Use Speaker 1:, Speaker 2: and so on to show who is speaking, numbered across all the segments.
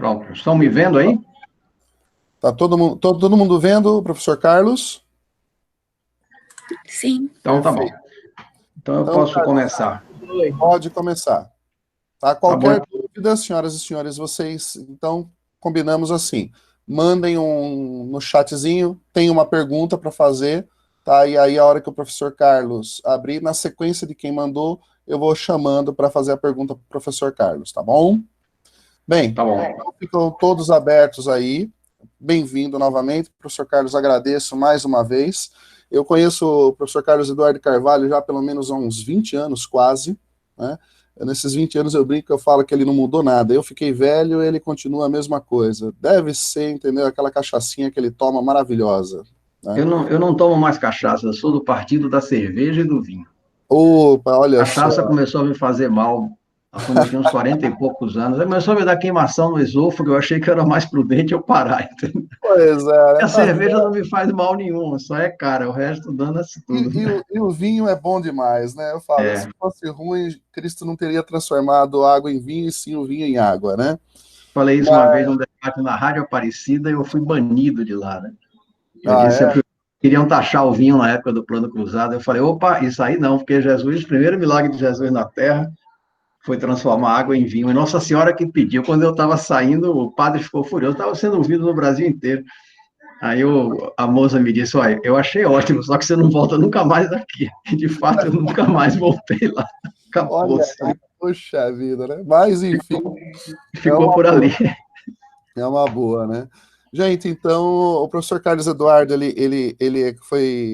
Speaker 1: Pronto. Estão me vendo aí?
Speaker 2: Tá todo mundo vendo, professor Carlos?
Speaker 3: Sim.
Speaker 1: Então tá bom. Então eu posso
Speaker 2: Carlos,
Speaker 1: começar.
Speaker 2: pode começar. Tá?
Speaker 1: Tá bom.
Speaker 2: Qualquer dúvida, senhoras e senhores, vocês, então, combinamos assim. Mandem no chatzinho, tem uma pergunta para fazer, tá? E aí, a hora que o professor Carlos abrir, na sequência de quem mandou, eu vou chamando para fazer a pergunta para o professor Carlos, tá bom? Bem,
Speaker 1: Tá bom.
Speaker 2: então ficam todos abertos aí. Bem-vindo novamente, professor Carlos, agradeço mais uma vez. Eu conheço o professor Carlos Eduardo Carvalho já há pelo menos há uns 20 anos, quase, né? Nesses 20 anos eu brinco, eu falo que ele não mudou nada. Eu fiquei velho, ele continua a mesma coisa. Deve ser, entendeu? Aquela cachaçinha que ele toma maravilhosa. Né?
Speaker 1: Eu não tomo mais cachaça, eu sou do partido da cerveja e do vinho.
Speaker 2: Opa, olha
Speaker 1: Cachaça
Speaker 2: só.
Speaker 1: começou a me fazer mal quando eu tinha uns 40 e poucos anos. Aí começou a me dar queimação no esôfago, eu achei que era mais prudente eu parar. Entendeu?
Speaker 2: Pois é, né?
Speaker 1: A cerveja não me faz mal nenhum, só é cara, o resto dana-se tudo.
Speaker 2: E o vinho é bom demais, né? Eu falo, se fosse ruim, Cristo não teria transformado água em vinho, e sim o vinho em água, né?
Speaker 1: Falei isso uma vez num debate na Rádio Aparecida e eu fui banido de lá, né? Eu disse que queriam taxar o vinho na época do Plano Cruzado. Eu falei, opa, isso aí não, porque Jesus, o primeiro milagre de Jesus na Terra foi transformar água em vinho. E Nossa Senhora que pediu, quando eu estava saindo, o padre ficou furioso, estava sendo ouvido no Brasil inteiro. Aí a moça me disse, olha, eu achei ótimo, só que você não volta nunca mais aqui. E, de fato, eu nunca mais voltei lá. Acabou.
Speaker 2: Olha, puxa vida, né? Mas, enfim...
Speaker 1: Ficou por ali.
Speaker 2: É uma boa, né? Gente, então, o professor Carlos Eduardo, ele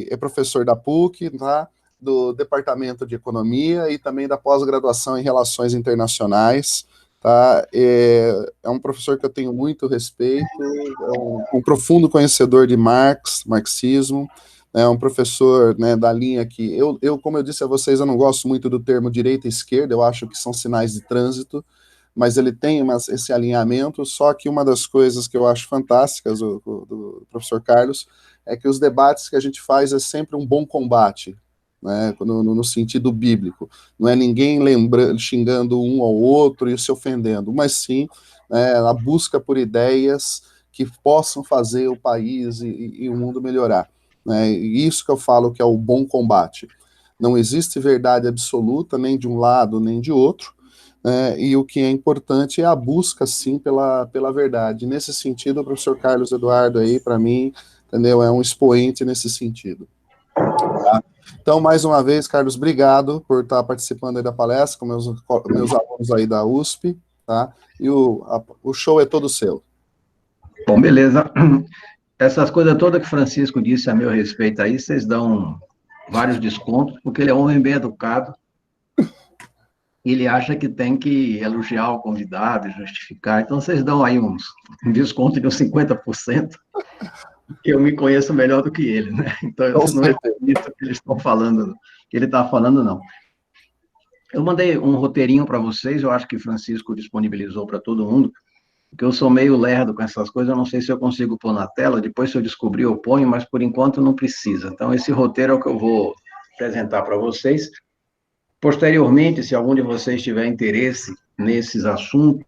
Speaker 2: é professor da PUC, tá? Do Departamento de Economia e também da pós-graduação em Relações Internacionais, tá? É um professor que eu tenho muito respeito, é um profundo conhecedor de marxismo, é um professor, né, da linha que... como eu disse a vocês, eu não gosto muito do termo direita e esquerda, eu acho que são sinais de trânsito, mas ele tem esse alinhamento, só que uma das coisas que eu acho fantásticas do professor Carlos é que os debates que a gente faz é sempre um bom combate, né, no sentido bíblico. Não é ninguém xingando um ao outro e se ofendendo, mas sim a busca por ideias que possam fazer o país e o mundo melhorar. Né, e isso que eu falo que é o bom combate. Não existe verdade absoluta, nem de um lado, nem de outro, e o que é importante é a busca, sim, pela verdade. Nesse sentido, o professor Carlos Eduardo aí, para mim, entendeu, é um expoente nesse sentido. Tá? Então, mais uma vez, Carlos, obrigado por estar participando aí da palestra com meus alunos aí da USP, tá? E o show é todo seu.
Speaker 1: Bom, beleza. Essas coisas todas que o Francisco disse a meu respeito aí, vocês dão vários descontos, porque ele é um homem bem educado. Ele acha que tem que elogiar o convidado e justificar. Então, vocês dão aí um desconto de uns 50%, que eu me conheço melhor do que ele, né? Então, não é isso que eles estão falando, que ele está falando, não. Eu mandei um roteirinho para vocês, eu acho que o Francisco disponibilizou para todo mundo, porque eu sou meio lerdo com essas coisas, eu não sei se eu consigo pôr na tela, depois se eu descobrir eu ponho, mas por enquanto não precisa. Então, esse roteiro é o que eu vou apresentar para vocês. Posteriormente, se algum de vocês tiver interesse nesses assuntos,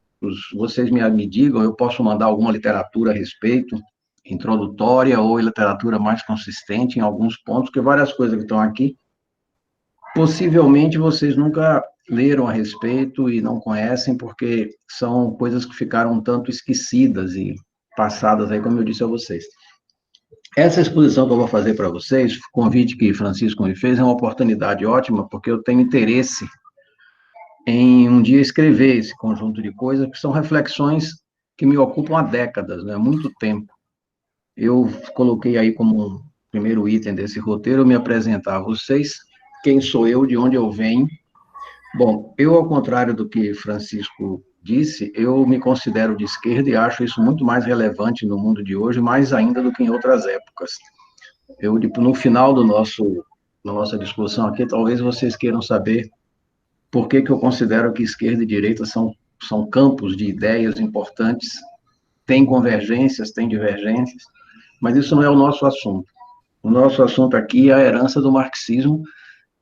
Speaker 1: vocês me digam, eu posso mandar alguma literatura a respeito, introdutória ou literatura mais consistente em alguns pontos, porque várias coisas que estão aqui, possivelmente vocês nunca leram a respeito e não conhecem, porque são coisas que ficaram um tanto esquecidas e passadas aí, como eu disse a vocês. Essa exposição que eu vou fazer para vocês, o convite que Francisco me fez, é uma oportunidade ótima, porque eu tenho interesse em um dia escrever esse conjunto de coisas, que são reflexões que me ocupam há décadas, né, há muito tempo. Eu coloquei aí como um primeiro item desse roteiro, me apresentar a vocês, quem sou eu, de onde eu venho. Bom, eu, ao contrário do que Francisco disse, eu me considero de esquerda e acho isso muito mais relevante no mundo de hoje, mais ainda do que em outras épocas. No final da nossa discussão aqui, talvez vocês queiram saber por que eu considero que esquerda e direita são campos de ideias importantes, tem convergências, tem divergências, mas isso não é o nosso assunto. O nosso assunto aqui é a herança do marxismo,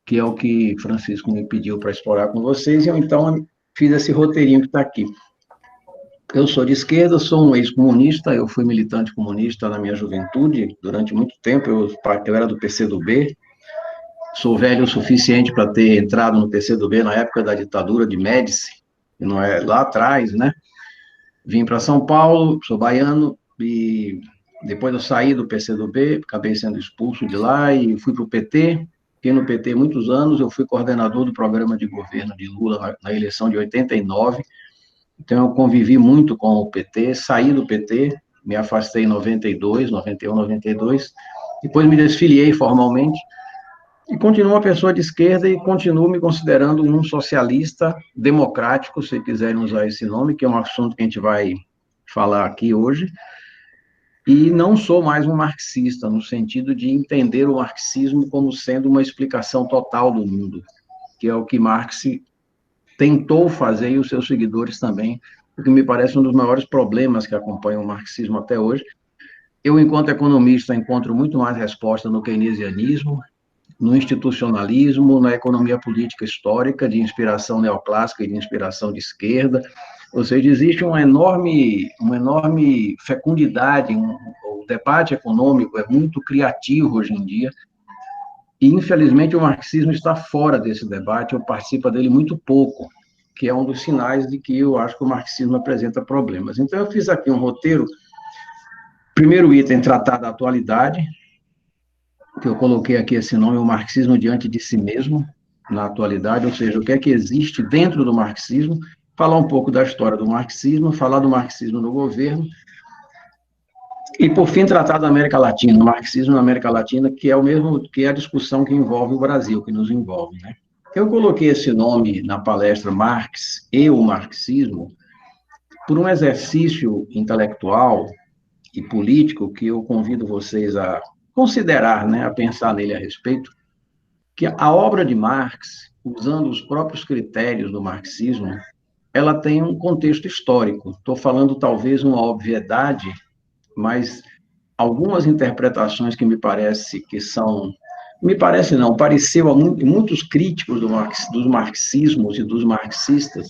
Speaker 1: que é o que Francisco me pediu para explorar com vocês, e eu então fiz esse roteirinho que está aqui. Eu sou de esquerda, sou um ex-comunista, eu fui militante comunista na minha juventude, durante muito tempo, eu era do PCdoB, sou velho o suficiente para ter entrado no PCdoB na época da ditadura de Médici, que não é lá atrás, né? Vim para São Paulo, sou baiano, e depois eu saí do PCdoB, acabei sendo expulso de lá e fui para o PT, fiquei no PT muitos anos, eu fui coordenador do programa de governo de Lula na eleição de 89, então eu convivi muito com o PT, saí do PT, me afastei em 92, 91, 92, depois me desfiliei formalmente, e continuo uma pessoa de esquerda e continuo me considerando um socialista democrático, se quiserem usar esse nome, que é um assunto que a gente vai falar aqui hoje, e não sou mais um marxista, no sentido de entender o marxismo como sendo uma explicação total do mundo, que é o que Marx tentou fazer e os seus seguidores também, o que me parece um dos maiores problemas que acompanham o marxismo até hoje. Eu, enquanto economista, encontro muito mais resposta no keynesianismo, no institucionalismo, na economia política histórica, de inspiração neoclássica e de inspiração de esquerda. Ou seja, existe uma enorme fecundidade, o debate econômico é muito criativo hoje em dia, e, infelizmente, o marxismo está fora desse debate, ou participa dele muito pouco, que é um dos sinais de que eu acho que o marxismo apresenta problemas. Então, eu fiz aqui um roteiro, primeiro item, tratar da atualidade, que eu coloquei aqui esse nome, o marxismo diante de si mesmo, na atualidade, ou seja, o que é que existe dentro do marxismo, falar um pouco da história do marxismo, falar do marxismo no governo, e, por fim, tratar da América Latina, o marxismo na América Latina, que é o mesmo, que é a discussão que envolve o Brasil, que nos envolve, né? Eu coloquei esse nome na palestra Marx e o Marxismo por um exercício intelectual e político que eu convido vocês a considerar, né, a pensar nele a respeito, que a obra de Marx, usando os próprios critérios do marxismo, ela tem um contexto histórico. Estou falando talvez uma obviedade, mas algumas interpretações que me parece que são, me parece não, pareceu a muitos críticos dos marxismos e dos marxistas,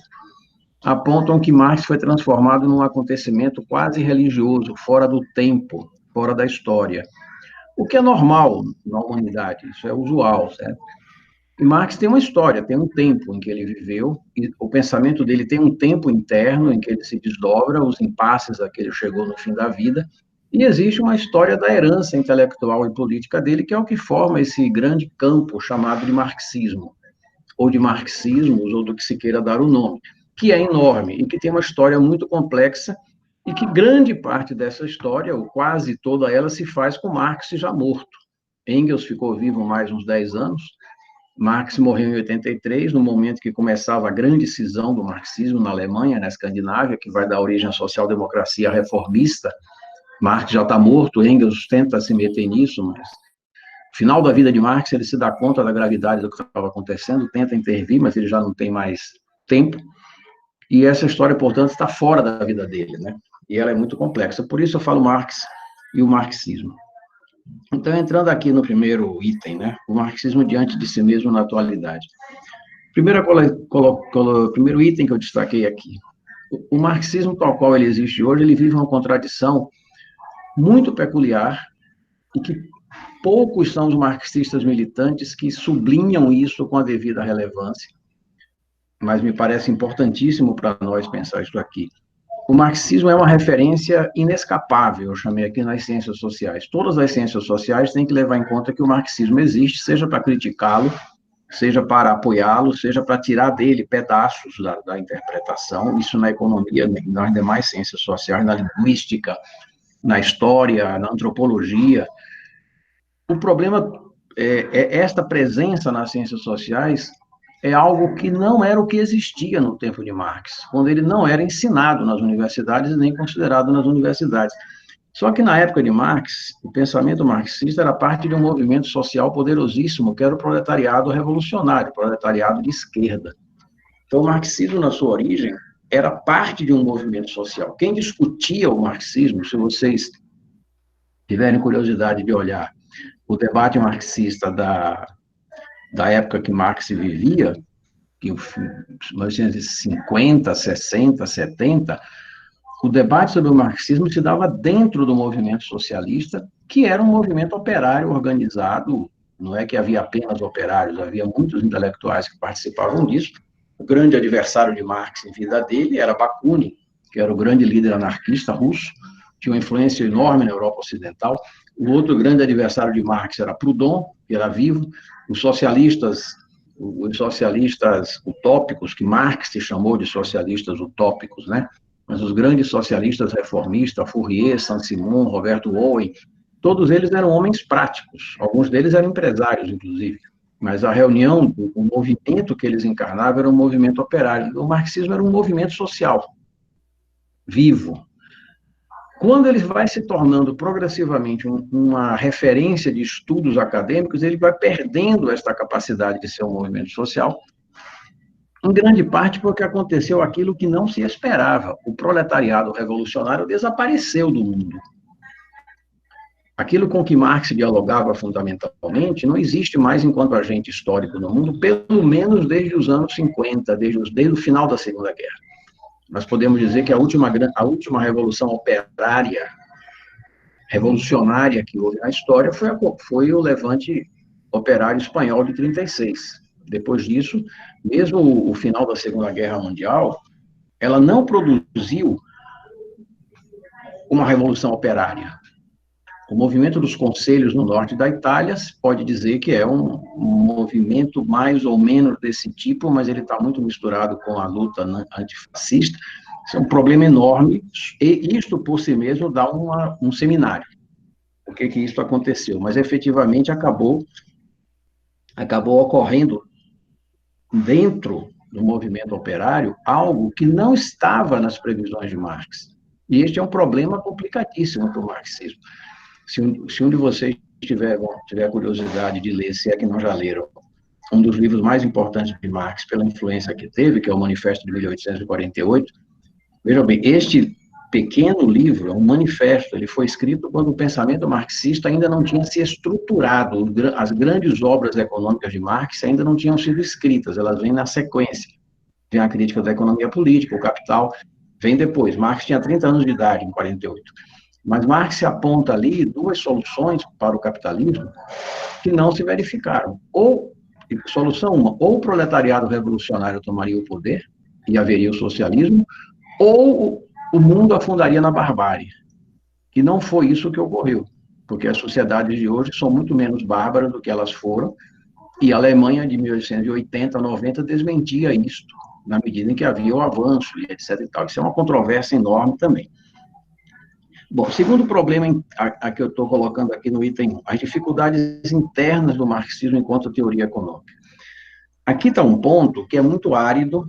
Speaker 1: apontam que Marx foi transformado num acontecimento quase religioso, fora do tempo, fora da história. O que é normal na humanidade, isso é usual, certo? E Marx tem uma história, tem um tempo em que ele viveu, e o pensamento dele tem um tempo interno em que ele se desdobra, os impasses a que ele chegou no fim da vida, e existe uma história da herança intelectual e política dele, que é o que forma esse grande campo chamado de marxismo, ou de marxismos, ou do que se queira dar o nome, que é enorme e que tem uma história muito complexa, e que grande parte dessa história, ou quase toda ela, se faz com Marx já morto. Engels ficou vivo mais uns 10 anos, Marx morreu em 83, no momento que começava a grande cisão do marxismo na Alemanha, na Escandinávia, que vai dar origem à social-democracia reformista. Marx já está morto, Engels tenta se meter nisso, mas no final da vida de Marx ele se dá conta da gravidade do que estava acontecendo, tenta intervir, mas ele já não tem mais tempo, e essa história, portanto, está fora da vida dele, né? E ela é muito complexa. Por isso eu falo Marx e o marxismo. Então, entrando aqui no primeiro item, né? O marxismo diante de si mesmo na atualidade. Primeiro item que eu destaquei aqui. O marxismo tal qual ele existe hoje, ele vive uma contradição muito peculiar e que poucos são os marxistas militantes que sublinham isso com a devida relevância, mas me parece importantíssimo para nós pensar isso aqui. O marxismo é uma referência inescapável, eu chamei aqui nas ciências sociais. Todas as ciências sociais têm que levar em conta que o marxismo existe, seja para criticá-lo, seja para apoiá-lo, seja para tirar dele pedaços da interpretação, isso na economia, nas demais ciências sociais, na linguística, na história, na antropologia. O problema é esta presença nas ciências sociais é algo que não era o que existia no tempo de Marx, quando ele não era ensinado nas universidades e nem considerado nas universidades. Só que na época de Marx, o pensamento marxista era parte de um movimento social poderosíssimo, que era o proletariado revolucionário, o proletariado de esquerda. Então, o marxismo, na sua origem, era parte de um movimento social. Quem discutia o marxismo, se vocês tiverem curiosidade de olhar o debate marxista da época que Marx vivia, que 1950, 60, 70, o debate sobre o marxismo se dava dentro do movimento socialista, que era um movimento operário organizado, não é que havia apenas operários, havia muitos intelectuais que participavam disso. O grande adversário de Marx em vida dele era Bakunin, que era o grande líder anarquista russo, tinha uma influência enorme na Europa Ocidental. O outro grande adversário de Marx era Proudhon, que era vivo. Os socialistas utópicos, que Marx se chamou de socialistas utópicos, né? Mas os grandes socialistas reformistas, Fourier, Saint-Simon, Roberto Owen, todos eles eram homens práticos, alguns deles eram empresários, inclusive, mas a reunião, o movimento que eles encarnavam era um movimento operário. O marxismo era um movimento social, vivo. Quando ele vai se tornando progressivamente uma referência de estudos acadêmicos, ele vai perdendo esta capacidade de ser um movimento social, em grande parte porque aconteceu aquilo que não se esperava. O proletariado revolucionário desapareceu do mundo. Aquilo com que Marx dialogava fundamentalmente não existe mais enquanto agente histórico no mundo, pelo menos desde os anos 50, desde o final da Segunda Guerra. Nós podemos dizer que a última revolução operária, revolucionária que houve na história foi o levante operário espanhol de 36. Depois disso, mesmo o final da Segunda Guerra Mundial, ela não produziu uma revolução operária. O movimento dos conselhos no norte da Itália pode dizer que é um movimento mais ou menos desse tipo, mas ele está muito misturado com a luta antifascista. Isso é um problema enorme, e isto por si mesmo dá um seminário. Por que isso aconteceu? Mas efetivamente acabou ocorrendo dentro do movimento operário algo que não estava nas previsões de Marx. E este é um problema complicadíssimo para o marxismo. Se um de vocês tiver curiosidade de ler, se é que não já leram, um dos livros mais importantes de Marx, pela influência que teve, que é o Manifesto de 1848, vejam bem, este pequeno livro, é um manifesto, ele foi escrito quando o pensamento marxista ainda não tinha se estruturado, as grandes obras econômicas de Marx ainda não tinham sido escritas, elas vêm na sequência. Vem a crítica da economia política, o Capital, vem depois. Marx tinha 30 anos de idade, em 48. Mas Marx aponta ali duas soluções para o capitalismo que não se verificaram. Solução uma, ou o proletariado revolucionário tomaria o poder e haveria o socialismo, ou o mundo afundaria na barbárie. E não foi isso que ocorreu, porque as sociedades de hoje são muito menos bárbaras do que elas foram, e a Alemanha de 1880, 90 desmentia isto, na medida em que havia o avanço, e etc. E tal. Isso é uma controvérsia enorme também. Bom, segundo problema a que eu estou colocando aqui no item 1, as dificuldades internas do marxismo enquanto teoria econômica. Aqui está um ponto que é muito árido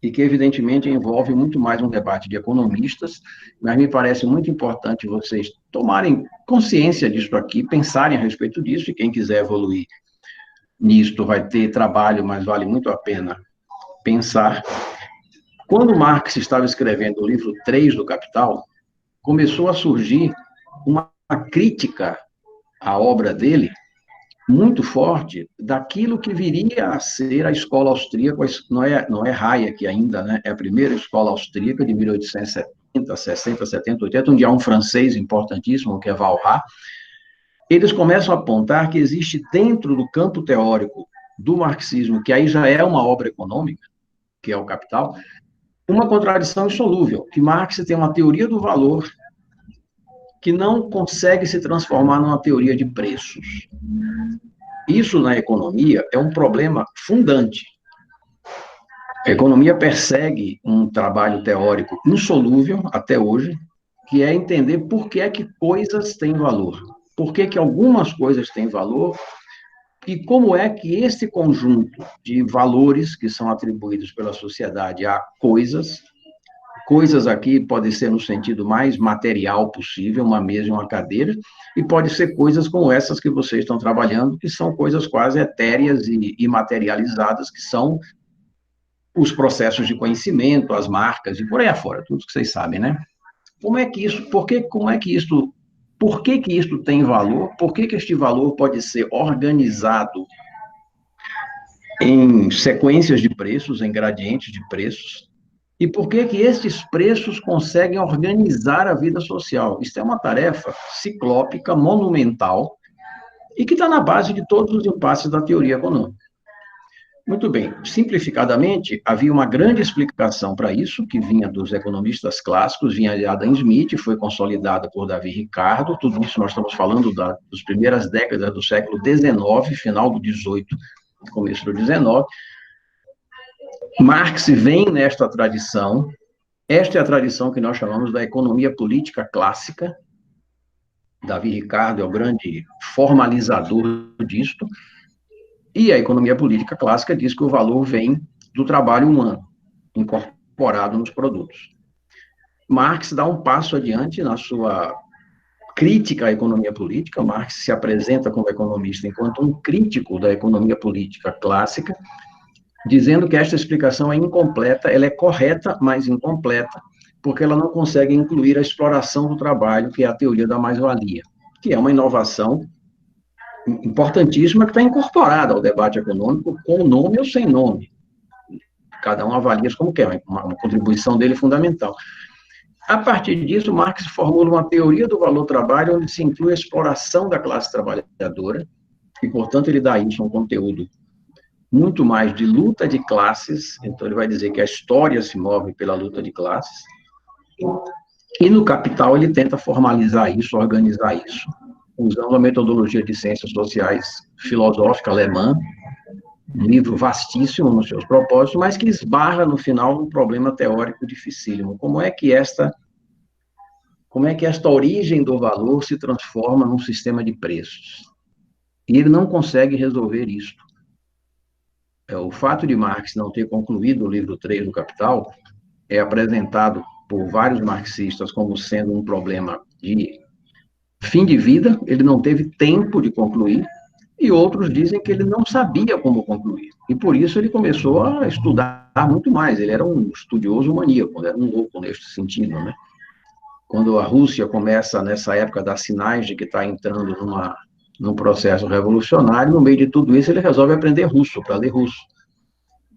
Speaker 1: e que, evidentemente, envolve muito mais um debate de economistas, mas me parece muito importante vocês tomarem consciência disso aqui, pensarem a respeito disso, e quem quiser evoluir nisto vai ter trabalho, mas vale muito a pena pensar. Quando Marx estava escrevendo o livro 3 do Capital, começou a surgir uma crítica à obra dele muito forte daquilo que viria a ser a escola austríaca, não é Hayek ainda, né? É a primeira escola austríaca de 1870, 60, 70, 80, onde há um francês importantíssimo, que é Walras. Eles começam a apontar que existe dentro do campo teórico do marxismo, que aí já é uma obra econômica, que é o Capital, uma contradição insolúvel, que Marx tem uma teoria do valor que não consegue se transformar numa teoria de preços. Isso, na economia, é um problema fundante. A economia persegue um trabalho teórico insolúvel, até hoje, que é entender por que é que coisas têm valor, por que que algumas coisas têm valor, e como é que esse conjunto de valores que são atribuídos pela sociedade a coisas aqui pode ser no sentido mais material possível, uma mesa e uma cadeira, e pode ser coisas como essas que vocês estão trabalhando, que são coisas quase etéreas e imaterializadas, que são os processos de conhecimento, as marcas, e por aí afora, tudo que vocês sabem, né? Como é que isso, por que isto tem valor? Por que este valor pode ser organizado em sequências de preços, em gradientes de preços? E por que que estes preços conseguem organizar a vida social? Isso é uma tarefa ciclópica, monumental, e que está na base de todos os impasses da teoria econômica. Muito bem, simplificadamente, havia uma grande explicação para isso, que vinha dos economistas clássicos, vinha de Adam Smith, foi consolidada por Davi Ricardo, tudo isso nós estamos falando das primeiras décadas do século XIX, final do XVIII, começo do XIX. Marx vem nesta tradição, esta é a tradição que nós chamamos da economia política clássica. Davi Ricardo é o grande formalizador disto, e a economia política clássica diz que o valor vem do trabalho humano, incorporado nos produtos. Marx dá um passo adiante na sua crítica à economia política. Marx se apresenta como economista enquanto um crítico da economia política clássica, dizendo que esta explicação é incompleta, ela é correta, mas incompleta, porque ela não consegue incluir a exploração do trabalho, que é a teoria da mais-valia, que é uma inovação importantíssima que está incorporada ao debate econômico, com nome ou sem nome. Cada um avalia como quer, uma contribuição dele fundamental. A partir disso, Marx formula uma teoria do valor-trabalho, onde se inclui a exploração da classe trabalhadora, e, portanto, ele dá isso um conteúdo muito mais de luta de classes. Então, ele vai dizer que a história se move pela luta de classes, e no Capital ele tenta formalizar isso, organizar isso, usando a metodologia de ciências sociais filosófica alemã, um livro vastíssimo nos seus propósitos, mas que esbarra no final um problema teórico dificílimo. Como é que esta origem do valor se transforma num sistema de preços? E ele não consegue resolver isso. O fato de Marx não ter concluído o livro 3 do Capital é apresentado por vários marxistas como sendo um problema de fim de vida, ele não teve tempo de concluir, e outros dizem que ele não sabia como concluir. E por isso ele começou a estudar muito mais. Ele era um estudioso maníaco, era um louco neste sentido, né? Quando a Rússia começa, nessa época, a dar sinais de que está entrando num processo revolucionário, no meio de tudo isso, ele resolve aprender russo, para ler russo.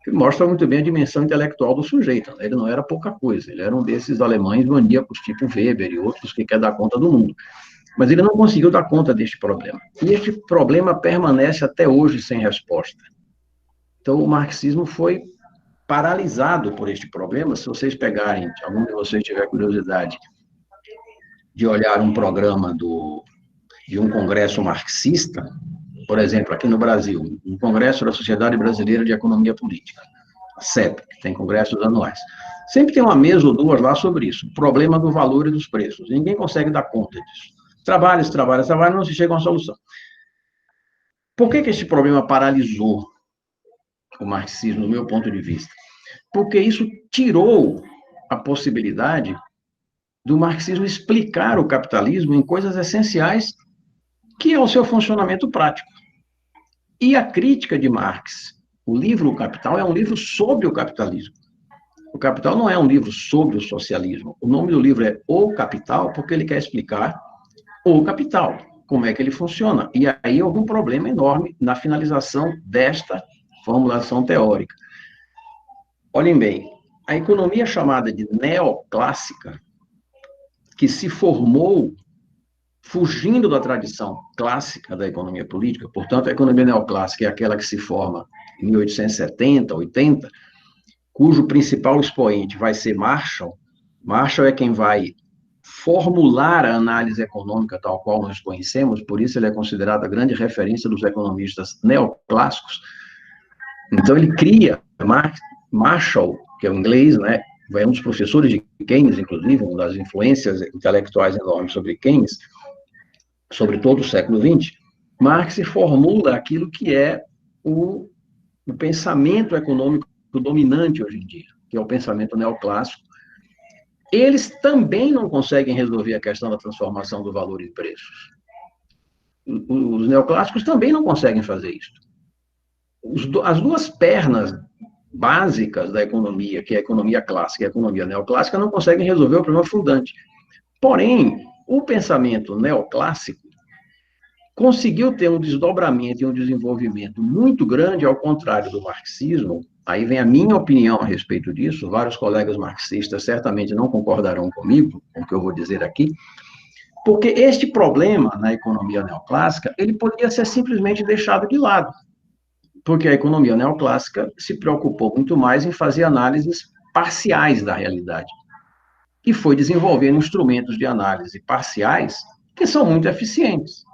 Speaker 1: Que mostra muito bem a dimensão intelectual do sujeito. Ele não era pouca coisa, ele era um desses alemães maníacos, tipo Weber e outros, que quer dar conta do mundo. Mas ele não conseguiu dar conta deste problema. E este problema permanece até hoje sem resposta. Então, o marxismo foi paralisado por este problema. Se vocês pegarem, se algum de vocês tiver curiosidade de olhar um programa de um congresso marxista, por exemplo, aqui no Brasil, um congresso da Sociedade Brasileira de Economia Política, a CEP, que tem congressos anuais. Sempre tem uma mesa ou duas lá sobre isso, o problema do valor e dos preços. Ninguém consegue dar conta disso. Trabalha, não se chega a uma solução. Por que esse problema paralisou o marxismo, do meu ponto de vista? Porque isso tirou a possibilidade do marxismo explicar o capitalismo em coisas essenciais, que é o seu funcionamento prático. E a crítica de Marx, o livro O Capital, é um livro sobre o capitalismo. O Capital não é um livro sobre o socialismo. O nome do livro é O Capital, porque ele quer explicar o capital, como é que ele funciona. E aí houve um problema enorme na finalização desta formulação teórica. Olhem bem, a economia chamada de neoclássica, que se formou fugindo da tradição clássica da economia política, portanto, a economia neoclássica é aquela que se forma em 1870, 80, cujo principal expoente vai ser Marshall. Marshall é quem vai formular a análise econômica tal qual nós conhecemos, por isso ele é considerado a grande referência dos economistas neoclássicos. Então, ele cria, Marshall, que é o inglês, né, é um dos professores de Keynes, inclusive, uma das influências intelectuais enormes sobre Keynes, sobre todo o século XX. Marx formula aquilo que é o pensamento econômico dominante hoje em dia, que é o pensamento neoclássico. Eles também não conseguem resolver a questão da transformação do valor em preços. Os neoclássicos também não conseguem fazer isso. As duas pernas básicas da economia, que é a economia clássica e a economia neoclássica, não conseguem resolver o problema fundante. Porém, o pensamento neoclássico conseguiu ter um desdobramento e um desenvolvimento muito grande, ao contrário do marxismo, aí vem a minha opinião a respeito disso, vários colegas marxistas certamente não concordarão comigo, com o que eu vou dizer aqui, porque este problema na economia neoclássica, ele poderia ser simplesmente deixado de lado, porque a economia neoclássica se preocupou muito mais em fazer análises parciais da realidade, e foi desenvolvendo instrumentos de análise parciais que são muito eficientes.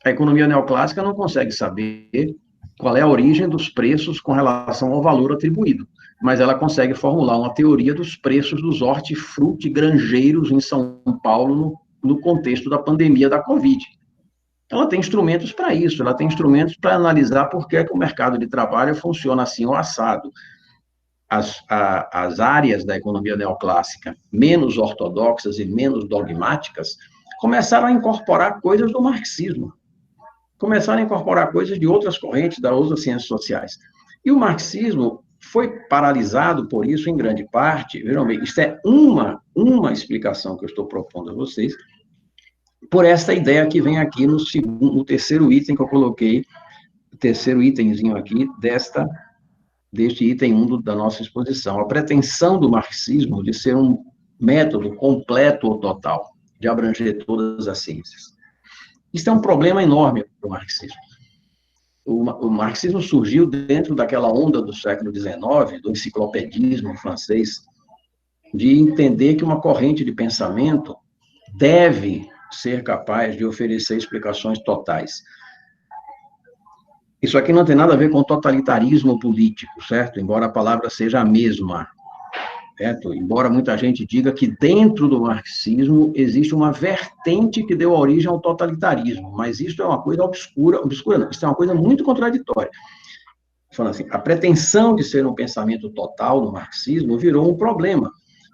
Speaker 1: A economia neoclássica não consegue saber qual é a origem dos preços com relação ao valor atribuído, mas ela consegue formular uma teoria dos preços dos hortifruti granjeiros em São Paulo no contexto da pandemia da Covid. Ela tem instrumentos para isso, ela tem instrumentos para analisar por que o mercado de trabalho funciona assim ou assado. As áreas da economia neoclássica menos ortodoxas e menos dogmáticas começaram a incorporar coisas do marxismo, começaram a incorporar coisas de outras correntes, das outras ciências sociais. E o marxismo foi paralisado por isso, em grande parte, vejam bem, isso é uma explicação que eu estou propondo a vocês, por esta ideia que vem aqui no terceiro item que eu coloquei, o terceiro itemzinho aqui deste item 1 da nossa exposição, a pretensão do marxismo de ser um método completo ou total, de abranger todas as ciências. Isso é um problema enorme para o marxismo. O marxismo surgiu dentro daquela onda do século XIX, do enciclopedismo francês, de entender que uma corrente de pensamento deve ser capaz de oferecer explicações totais. Isso aqui não tem nada a ver com totalitarismo político, certo? Embora a palavra seja a mesma, certo? Embora muita gente diga que dentro do marxismo existe uma vertente que deu origem ao totalitarismo, mas isso é uma coisa obscura não, isso é uma coisa muito contraditória. Falando assim, a pretensão de ser um pensamento total no marxismo virou um problema,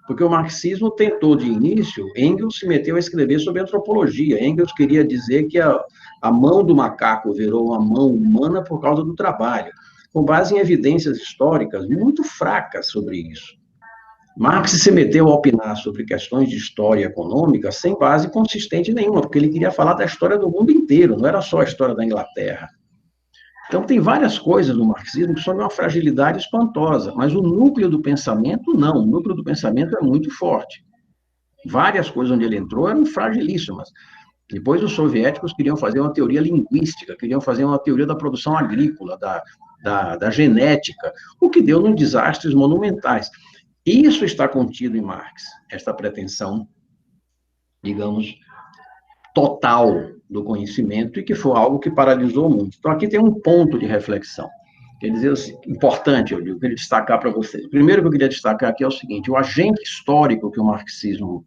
Speaker 1: porque o marxismo tentou de início, Engels se meteu a escrever sobre antropologia, Engels queria dizer que a mão do macaco virou uma mão humana por causa do trabalho, com base em evidências históricas muito fracas sobre isso. Marx se meteu a opinar sobre questões de história econômica sem base consistente nenhuma, porque ele queria falar da história do mundo inteiro, não era só a história da Inglaterra. Então, tem várias coisas no marxismo que são de uma fragilidade espantosa, mas o núcleo do pensamento, não. O núcleo do pensamento é muito forte. Várias coisas onde ele entrou eram fragilíssimas. Depois, os soviéticos queriam fazer uma teoria linguística, queriam fazer uma teoria da produção agrícola, da genética, o que deu em desastres monumentais. Isso está contido em Marx, esta pretensão, digamos, total do conhecimento, e que foi algo que paralisou muito. Então, aqui tem um ponto de reflexão, quer dizer, assim, importante, eu queria destacar para vocês. O primeiro que eu queria destacar aqui é o seguinte: o agente histórico que o marxismo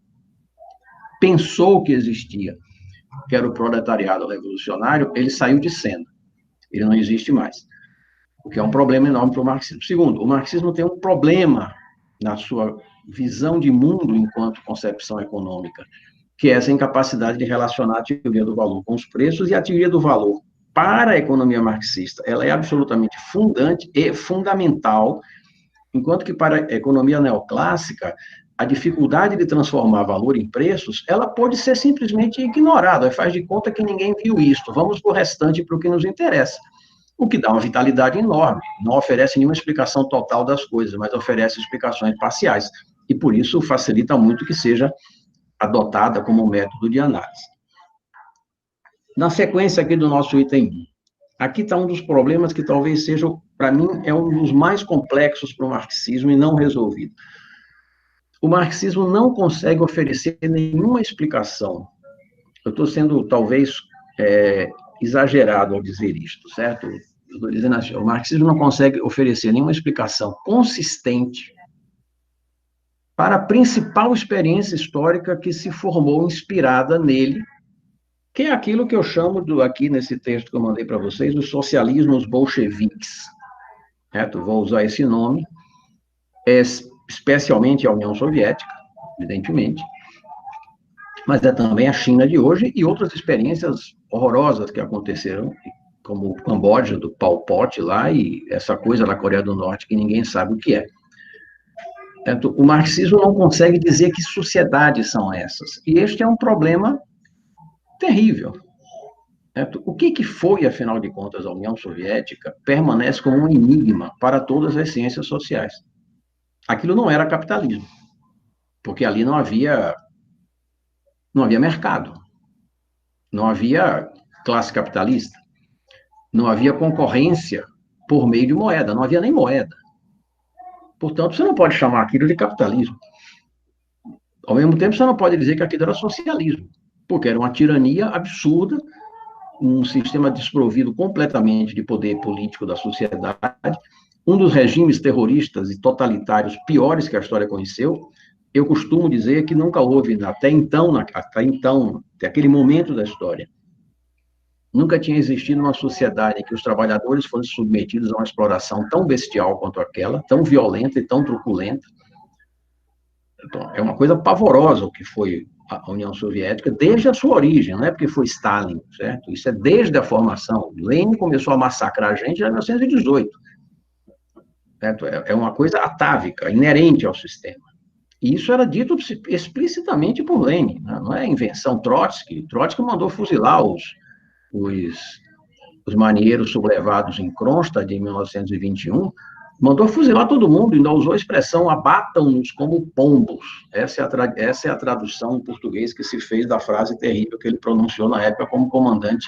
Speaker 1: pensou que existia, que era o proletariado revolucionário, ele saiu de cena, ele não existe mais, o que é um problema enorme para o marxismo. Segundo, o marxismo tem um problema na sua visão de mundo enquanto concepção econômica, que é essa incapacidade de relacionar a teoria do valor com os preços, e a teoria do valor, para a economia marxista, ela é absolutamente fundante e fundamental, enquanto que para a economia neoclássica, a dificuldade de transformar valor em preços, ela pode ser simplesmente ignorada, faz de conta que ninguém viu isso, vamos para o restante, para o que nos interessa. O que dá uma vitalidade enorme, não oferece nenhuma explicação total das coisas, mas oferece explicações parciais, e por isso facilita muito que seja adotada como método de análise. Na sequência aqui do nosso item 1, aqui está um dos problemas que talvez seja, para mim, é um dos mais complexos para o marxismo e não resolvido. O marxismo não consegue oferecer nenhuma explicação. Eu estou sendo, talvez, exagerado ao dizer isto, certo? Eu estou dizendo assim, o marxismo não consegue oferecer nenhuma explicação consistente para a principal experiência histórica que se formou inspirada nele, que é aquilo que eu chamo, aqui nesse texto que eu mandei para vocês, dos socialismos bolcheviques. Certo? Vou usar esse nome, especialmente a União Soviética, evidentemente, mas é também a China de hoje e outras experiências horrorosas que aconteceram, como o Camboja, do Pol Pot lá, e essa coisa da Coreia do Norte que ninguém sabe o que é. O marxismo não consegue dizer que sociedades são essas. E este é um problema terrível. certo? O que foi, afinal de contas, a União Soviética permanece como um enigma para todas as ciências sociais. Aquilo não era capitalismo, porque ali não havia mercado, não havia classe capitalista, não havia concorrência por meio de moeda, não havia nem moeda. Portanto, você não pode chamar aquilo de capitalismo. Ao mesmo tempo, você não pode dizer que aquilo era socialismo, porque era uma tirania absurda, um sistema desprovido completamente de poder político da sociedade, um dos regimes terroristas e totalitários piores que a história conheceu. Eu costumo dizer que nunca houve, até aquele momento da história, nunca tinha existido uma sociedade em que os trabalhadores fossem submetidos a uma exploração tão bestial quanto aquela, tão violenta e tão truculenta. Então, é uma coisa pavorosa o que foi a União Soviética desde a sua origem, não é porque foi Stalin, certo? Isso é desde a formação. Lenin começou a massacrar a gente em 1918. Certo? É uma coisa atávica, inerente ao sistema. E isso era dito explicitamente por Lenin, não é invenção Trotsky. Trotsky mandou fuzilar os marinheiros sublevados em Kronstadt em 1921, mandou fuzilar todo mundo, ainda usou a expressão abatam-nos como pombos. Essa é a tradução em português que se fez da frase terrível que ele pronunciou na época como comandante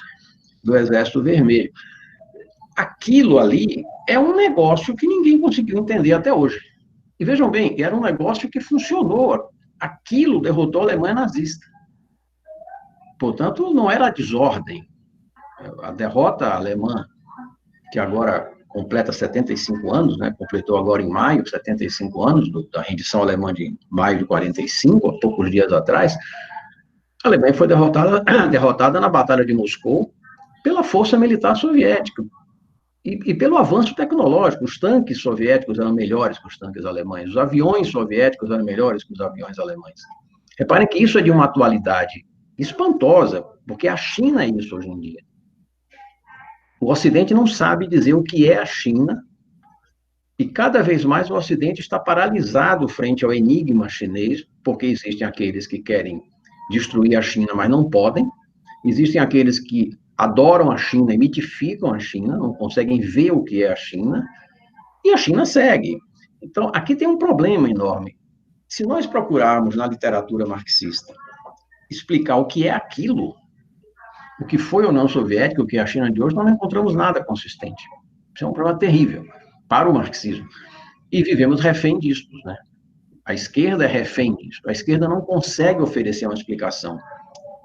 Speaker 1: do Exército Vermelho. Aquilo ali é um negócio que ninguém conseguiu entender até hoje. E vejam bem, era um negócio que funcionou. Aquilo derrotou a Alemanha nazista. Portanto, não era desordem. A derrota alemã, que agora completa 75 anos, né? Completou agora em maio, 75 anos da rendição alemã de maio de 45, há poucos dias atrás, a Alemanha foi derrotada na Batalha de Moscou pela força militar soviética e pelo avanço tecnológico. Os tanques soviéticos eram melhores que os tanques alemães, os aviões soviéticos eram melhores que os aviões alemães. Reparem que isso é de uma atualidade espantosa, porque a China é isso hoje em dia. O Ocidente não sabe dizer o que é a China, e cada vez mais o Ocidente está paralisado frente ao enigma chinês, porque existem aqueles que querem destruir a China, mas não podem, existem aqueles que adoram a China e mitificam a China, não conseguem ver o que é a China, e a China segue. Então, aqui tem um problema enorme. Se nós procurarmos na literatura marxista explicar o que é aquilo, o que foi a União Soviética, o que é a China de hoje, nós não encontramos nada consistente. Isso é um problema terrível para o marxismo. E vivemos refém disso, né? A esquerda é refém disso. A esquerda não consegue oferecer uma explicação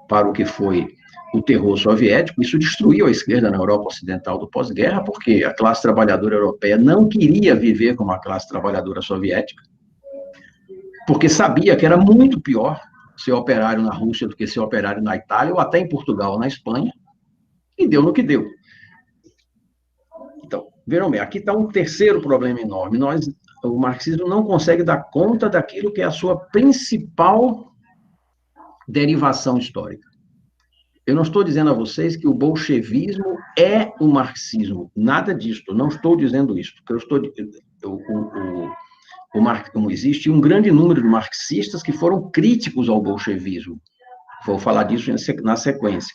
Speaker 1: para o que foi o terror soviético. Isso destruiu a esquerda na Europa Ocidental do pós-guerra, porque a classe trabalhadora europeia não queria viver como a classe trabalhadora soviética, porque sabia que era muito pior ser operário na Rússia do que ser operário na Itália, ou até em Portugal ou na Espanha, e deu no que deu. Então, vejam bem, aqui está um terceiro problema enorme. O marxismo não consegue dar conta daquilo que é a sua principal derivação histórica. Eu não estou dizendo a vocês que o bolchevismo é o marxismo, nada disso, não estou dizendo isso, porque existe um grande número de marxistas que foram críticos ao bolchevismo, vou falar disso na sequência.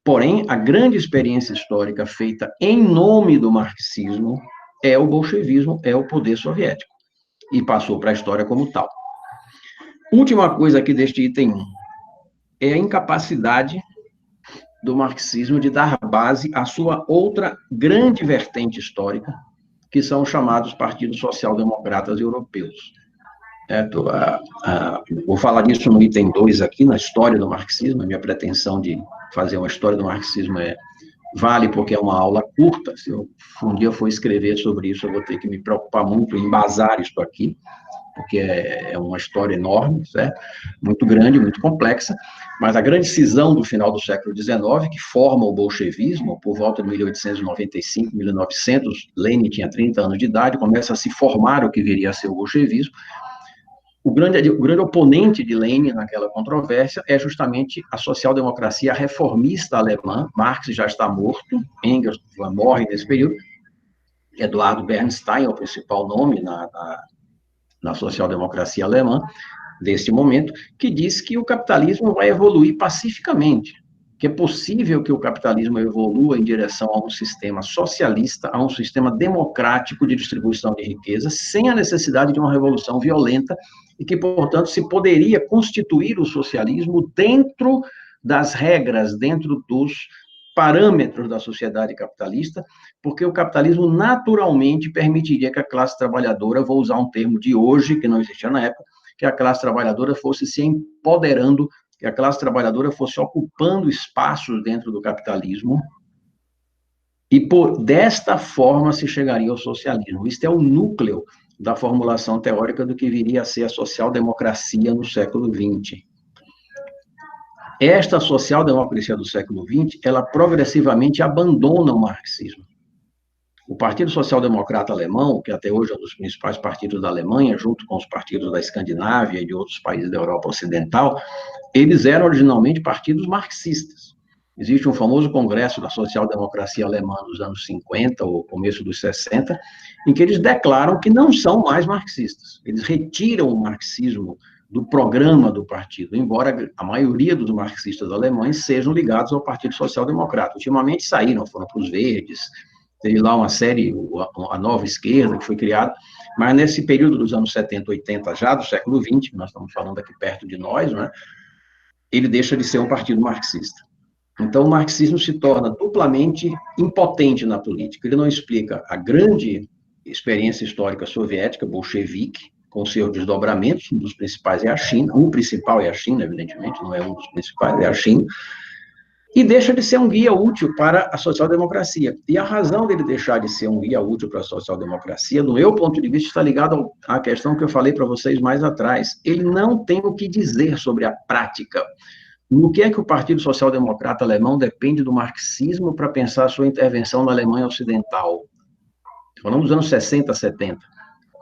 Speaker 1: Porém, a grande experiência histórica feita em nome do marxismo é o bolchevismo, é o poder soviético, e passou para a história como tal. Última coisa aqui deste item 1, é a incapacidade do marxismo de dar base à sua outra grande vertente histórica, que são os chamados partidos social-democratas europeus. Vou falar disso no item 2 aqui, na história do marxismo. A minha pretensão de fazer uma história do marxismo vale porque é uma aula curta. Se eu um dia for escrever sobre isso, eu vou ter que me preocupar muito em embasar isso aqui, porque é uma história enorme, certo? Muito grande, muito complexa, mas a grande cisão do final do século XIX, que forma o bolchevismo, por volta de 1895, 1900, Lenin tinha 30 anos de idade, começa a se formar o que viria a ser o bolchevismo. O grande oponente de Lenin naquela controvérsia é justamente a social-democracia reformista alemã. Marx já está morto, Engels morre nesse período, Eduardo Bernstein é o principal nome na social-democracia alemã, deste momento, que diz que o capitalismo vai evoluir pacificamente. que é possível que o capitalismo evolua em direção a um sistema socialista, a um sistema democrático de distribuição de riqueza, sem a necessidade de uma revolução violenta, e que, portanto, se poderia constituir o socialismo dentro das regras, dentro dos parâmetros da sociedade capitalista, porque o capitalismo naturalmente permitiria que a classe trabalhadora, vou usar um termo de hoje, que não existia na época, que a classe trabalhadora fosse se empoderando, que a classe trabalhadora fosse ocupando espaços dentro do capitalismo, e desta forma se chegaria ao socialismo. Isso é o núcleo da formulação teórica do que viria a ser a social-democracia no século XX. Esta social-democracia do século XX, ela progressivamente abandona o marxismo. O Partido Social-Democrata Alemão, que até hoje é um dos principais partidos da Alemanha, junto com os partidos da Escandinávia e de outros países da Europa Ocidental, eles eram originalmente partidos marxistas. Existe um famoso congresso da social-democracia alemã nos anos 50, ou começo dos 60, em que eles declaram que não são mais marxistas. Eles retiram o marxismo do programa do partido, embora a maioria dos marxistas alemães sejam ligados ao Partido Social-Democrata. Ultimamente saíram, foram para os Verdes, teve lá uma série, a Nova Esquerda, que foi criada, mas nesse período dos anos 70, 80, já do século XX, que nós estamos falando aqui perto de nós, né, ele deixa de ser um partido marxista. Então, o marxismo se torna duplamente impotente na política. Ele não explica a grande experiência histórica soviética, bolchevique, com seus desdobramentos, um dos principais é a China, o principal é a China, evidentemente, não é um dos principais, é a China, e deixa de ser um guia útil para a social-democracia. E a razão dele deixar de ser um guia útil para a social-democracia, do meu ponto de vista, está ligado à questão que eu falei para vocês mais atrás. Ele não tem o que dizer sobre a prática. No que é que o Partido Social-Democrata Alemão depende do marxismo para pensar a sua intervenção na Alemanha Ocidental? Falamos dos anos 60, 70.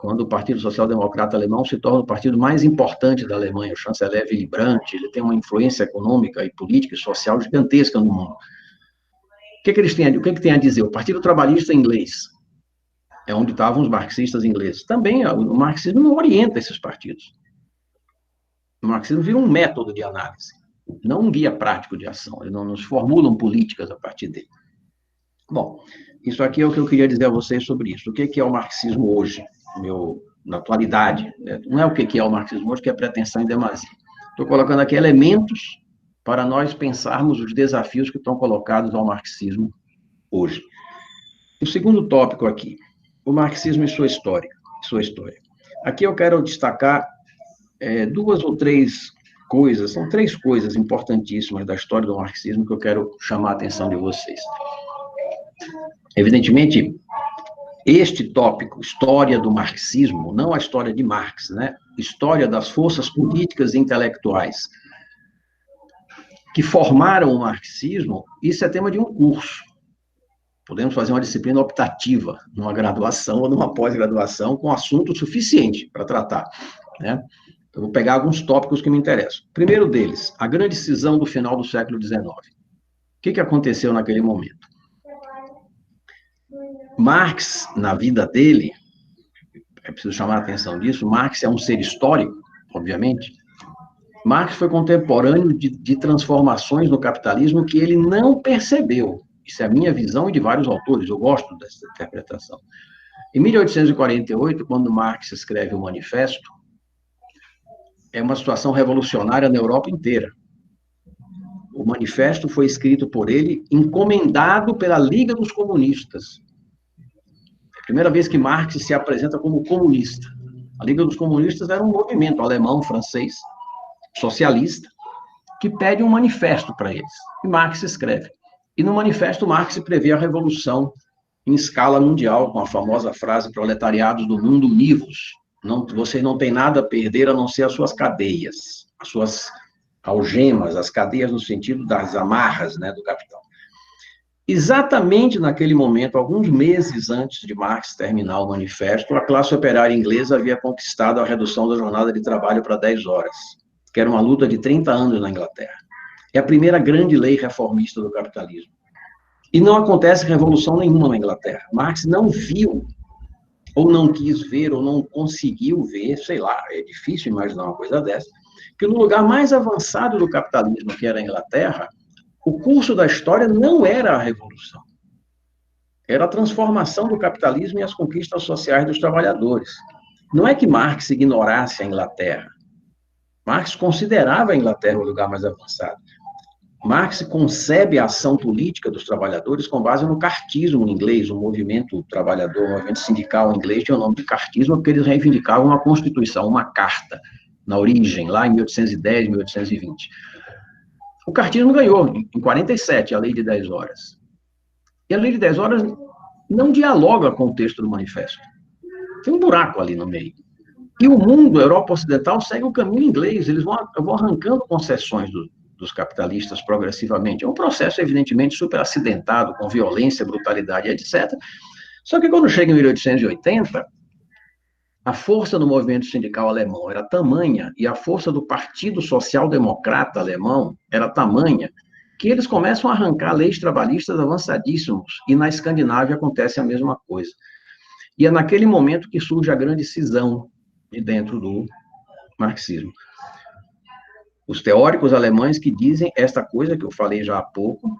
Speaker 1: Quando o Partido Social-Democrata Alemão se torna o partido mais importante da Alemanha, o chanceler Willy Brandt, ele tem uma influência econômica e política e social gigantesca no mundo. O que eles têm, o que tem a dizer? O Partido Trabalhista inglês, é onde estavam os marxistas ingleses. Também o marxismo não orienta esses partidos. O marxismo vira um método de análise, não um guia prático de ação. Eles não nos formulam políticas a partir dele. Bom, isso aqui é o que eu queria dizer a vocês sobre isso. O que é o marxismo hoje? Na atualidade, né? Não é o que é o marxismo hoje, que é pretensão em demasia. Estou colocando aqui elementos para nós pensarmos os desafios que estão colocados ao marxismo hoje. O segundo tópico aqui, o marxismo e sua história. Aqui eu quero destacar duas ou três coisas, são três coisas importantíssimas da história do marxismo que eu quero chamar a atenção de vocês. Evidentemente, este tópico, história do marxismo, não a história de Marx, né? História das forças políticas e intelectuais que formaram o marxismo, isso é tema de um curso. Podemos fazer uma disciplina optativa, numa graduação ou numa pós-graduação, com assunto suficiente para tratar, né? Eu vou pegar alguns tópicos que me interessam. O primeiro deles, a grande cisão do final do século XIX. O que aconteceu naquele momento? Marx, na vida dele, é preciso chamar a atenção disso, Marx é um ser histórico, obviamente. Marx foi contemporâneo de transformações no capitalismo que ele não percebeu. Isso é a minha visão e de vários autores, eu gosto dessa interpretação. Em 1848, quando Marx escreve o Manifesto, é uma situação revolucionária na Europa inteira. O Manifesto foi escrito por ele, encomendado pela Liga dos Comunistas. Primeira vez que Marx se apresenta como comunista. A Liga dos Comunistas era um movimento alemão, francês, socialista, que pede um manifesto para eles. E Marx escreve. E no manifesto, Marx prevê a revolução em escala mundial, com a famosa frase: proletariados do mundo, univos. Vocês não têm nada a perder a não ser as suas cadeias, as suas algemas, as cadeias no sentido das amarras, né, do capital. Exatamente naquele momento, alguns meses antes de Marx terminar o manifesto, a classe operária inglesa havia conquistado a redução da jornada de trabalho para 10 horas, que era uma luta de 30 anos na Inglaterra. É a primeira grande lei reformista do capitalismo. E não acontece revolução nenhuma na Inglaterra. Marx não viu, ou não quis ver, ou não conseguiu ver, sei lá, é difícil imaginar uma coisa dessa, que no lugar mais avançado do capitalismo, que era a Inglaterra, O curso da história não era a revolução. Era a transformação do capitalismo e as conquistas sociais dos trabalhadores. Não é que Marx ignorasse a Inglaterra. Marx considerava a Inglaterra o lugar mais avançado. Marx concebe a ação política dos trabalhadores com base no cartismo inglês, o movimento trabalhador, o movimento sindical inglês tinha o nome de cartismo, porque eles reivindicavam uma constituição, uma carta, na origem, lá em 1810, 1820. O cartismo ganhou, em 47, a Lei de 10 Horas. E a Lei de 10 Horas não dialoga com o texto do manifesto. Tem um buraco ali no meio. E o mundo, a Europa Ocidental, segue o caminho inglês, eles vão arrancando concessões dos capitalistas progressivamente. É um processo, evidentemente, super acidentado, com violência, brutalidade, etc. Só que quando chega em 1880, a força do movimento sindical alemão era tamanha, e a força do Partido Social Democrata alemão era tamanha, que eles começam a arrancar leis trabalhistas avançadíssimos, e na Escandinávia acontece a mesma coisa. E é naquele momento que surge a grande cisão de dentro do marxismo. Os teóricos alemães que dizem esta coisa que eu falei já há pouco,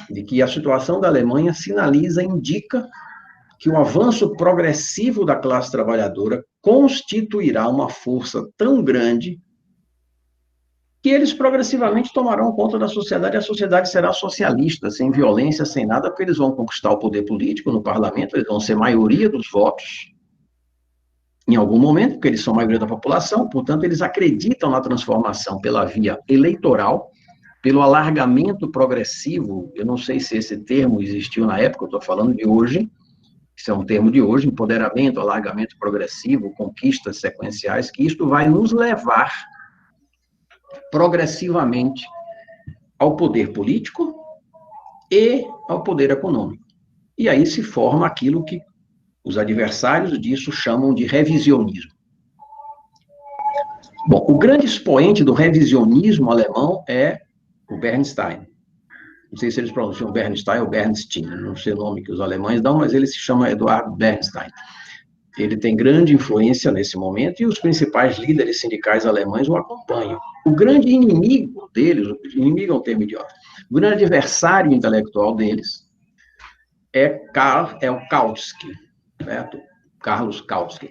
Speaker 1: de que a situação da Alemanha sinaliza, indica que o avanço progressivo da classe trabalhadora constituirá uma força tão grande que eles progressivamente tomarão conta da sociedade, e a sociedade será socialista, sem violência, sem nada, porque eles vão conquistar o poder político no parlamento, eles vão ser maioria dos votos, em algum momento, porque eles são a maioria da população, portanto, eles acreditam na transformação pela via eleitoral, pelo alargamento progressivo, eu não sei se esse termo existiu na época, eu estou falando de hoje, isso é um termo de hoje, empoderamento, alargamento progressivo, conquistas sequenciais, que isto vai nos levar progressivamente ao poder político e ao poder econômico. E aí se forma aquilo que os adversários disso chamam de revisionismo. Bom, o grande expoente do revisionismo alemão é o Bernstein. Não sei se eles pronunciam Bernstein ou Bernstein, não sei o nome que os alemães dão, mas ele se chama Eduard Bernstein. Ele tem grande influência nesse momento e os principais líderes sindicais alemães o acompanham. O grande inimigo deles, inimigo é um termo idiota, o grande adversário intelectual deles é o Kautsky, certo? Carlos Kautsky,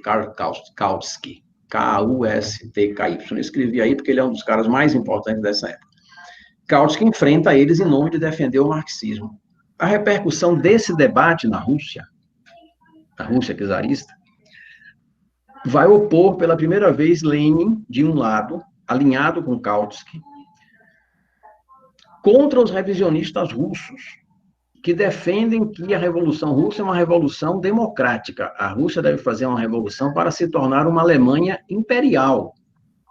Speaker 1: Kautsky, K-U-S-T-K-Y. Eu escrevi aí porque ele é um dos caras mais importantes dessa época. Kautsky enfrenta eles em nome de defender o marxismo. A repercussão desse debate na Rússia czarista, vai opor pela primeira vez Lenin, de um lado, alinhado com Kautsky, contra os revisionistas russos, que defendem que a Revolução Russa é uma revolução democrática. A Rússia deve fazer uma revolução para se tornar uma Alemanha imperial,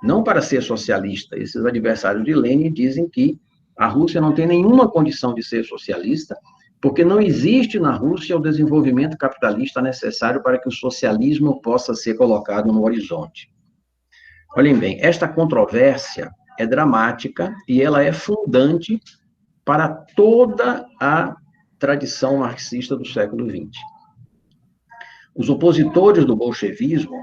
Speaker 1: não para ser socialista. Esses adversários de Lenin dizem que a Rússia não tem nenhuma condição de ser socialista, porque não existe na Rússia o desenvolvimento capitalista necessário para que o socialismo possa ser colocado no horizonte. Olhem bem, esta controvérsia é dramática e ela é fundante para toda a tradição marxista do século XX. Os opositores do bolchevismo,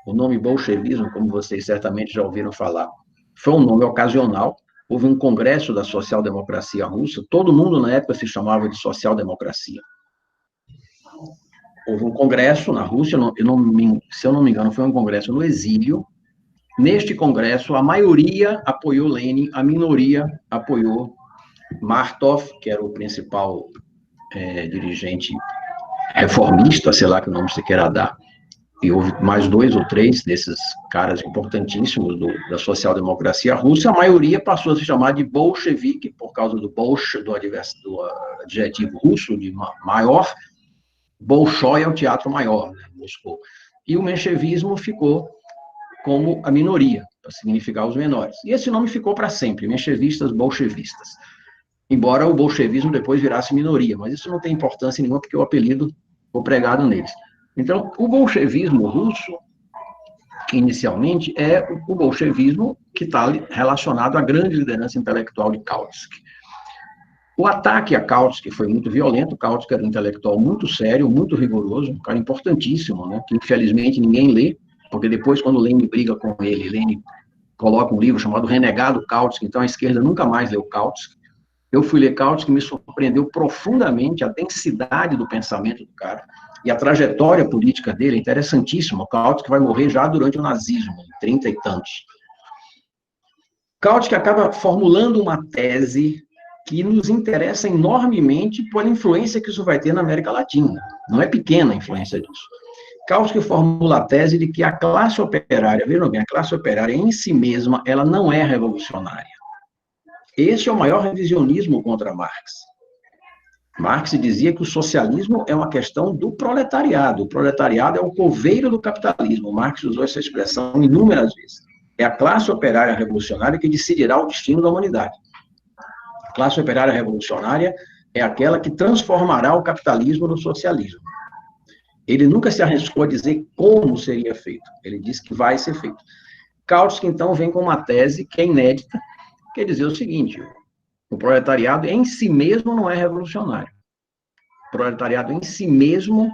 Speaker 1: o nome bolchevismo, como vocês certamente já ouviram falar, foi um nome ocasional. Houve um congresso da social-democracia russa, todo mundo na época se chamava de social-democracia. Houve um congresso na Rússia, se eu não me engano, foi um congresso no exílio. Neste congresso, a maioria apoiou Lenin, a minoria apoiou Martov, que era o principal dirigente reformista, sei lá que nome você queira dar. E houve mais 2 ou 3 desses caras importantíssimos da social-democracia russa, a maioria passou a se chamar de bolchevique, por causa do adjetivo russo, de maior. Bolshoi é o teatro maior, né, Moscou. E o menchevismo ficou como a minoria, para significar os menores. E esse nome ficou para sempre, menchevistas, bolchevistas. Embora o bolchevismo depois virasse minoria, mas isso não tem importância nenhuma, porque o apelido ficou pregado neles. Então, o bolchevismo russo, inicialmente, é o bolchevismo que está relacionado à grande liderança intelectual de Kautsky. O ataque a Kautsky foi muito violento. Kautsky era um intelectual muito sério, muito rigoroso, um cara importantíssimo, né, que infelizmente ninguém lê, porque depois, quando Lenin briga com ele, Lenin coloca um livro chamado Renegado Kautsky, então a esquerda nunca mais leu Kautsky. Eu fui ler Kautsky, que me surpreendeu profundamente a densidade do pensamento do cara e a trajetória política dele é interessantíssima. Kautsky vai morrer já durante o nazismo, em 30 e tantos. Kautsky acaba formulando uma tese que nos interessa enormemente pela influência que isso vai ter na América Latina. Não é pequena a influência disso. Kautsky formula a tese de que a classe operária, vejam bem, a classe operária em si mesma, ela não é revolucionária. Esse é o maior revisionismo contra Marx. Marx dizia que o socialismo é uma questão do proletariado. O proletariado é o coveiro do capitalismo. Marx usou essa expressão inúmeras vezes. É a classe operária revolucionária que decidirá o destino da humanidade. A classe operária revolucionária é aquela que transformará o capitalismo no socialismo. Ele nunca se arriscou a dizer como seria feito. Ele disse que vai ser feito. Kautsky, então, vem com uma tese que é inédita, quer dizer o seguinte: o proletariado em si mesmo não é revolucionário. O proletariado em si mesmo,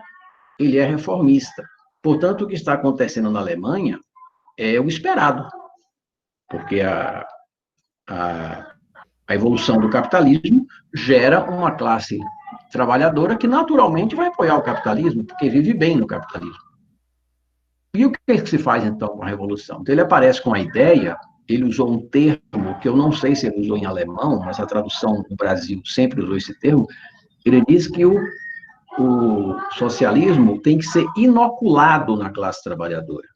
Speaker 1: ele é reformista. Portanto, o que está acontecendo na Alemanha é o esperado, porque a evolução do capitalismo gera uma classe trabalhadora que naturalmente vai apoiar o capitalismo, porque vive bem no capitalismo. E o que se faz, então, com a revolução? Então, ele aparece com a ideia, ele usou um termo que eu não sei se ele usou em alemão, mas a tradução no Brasil sempre usou esse termo. Ele diz que o socialismo tem que ser inoculado na classe trabalhadora.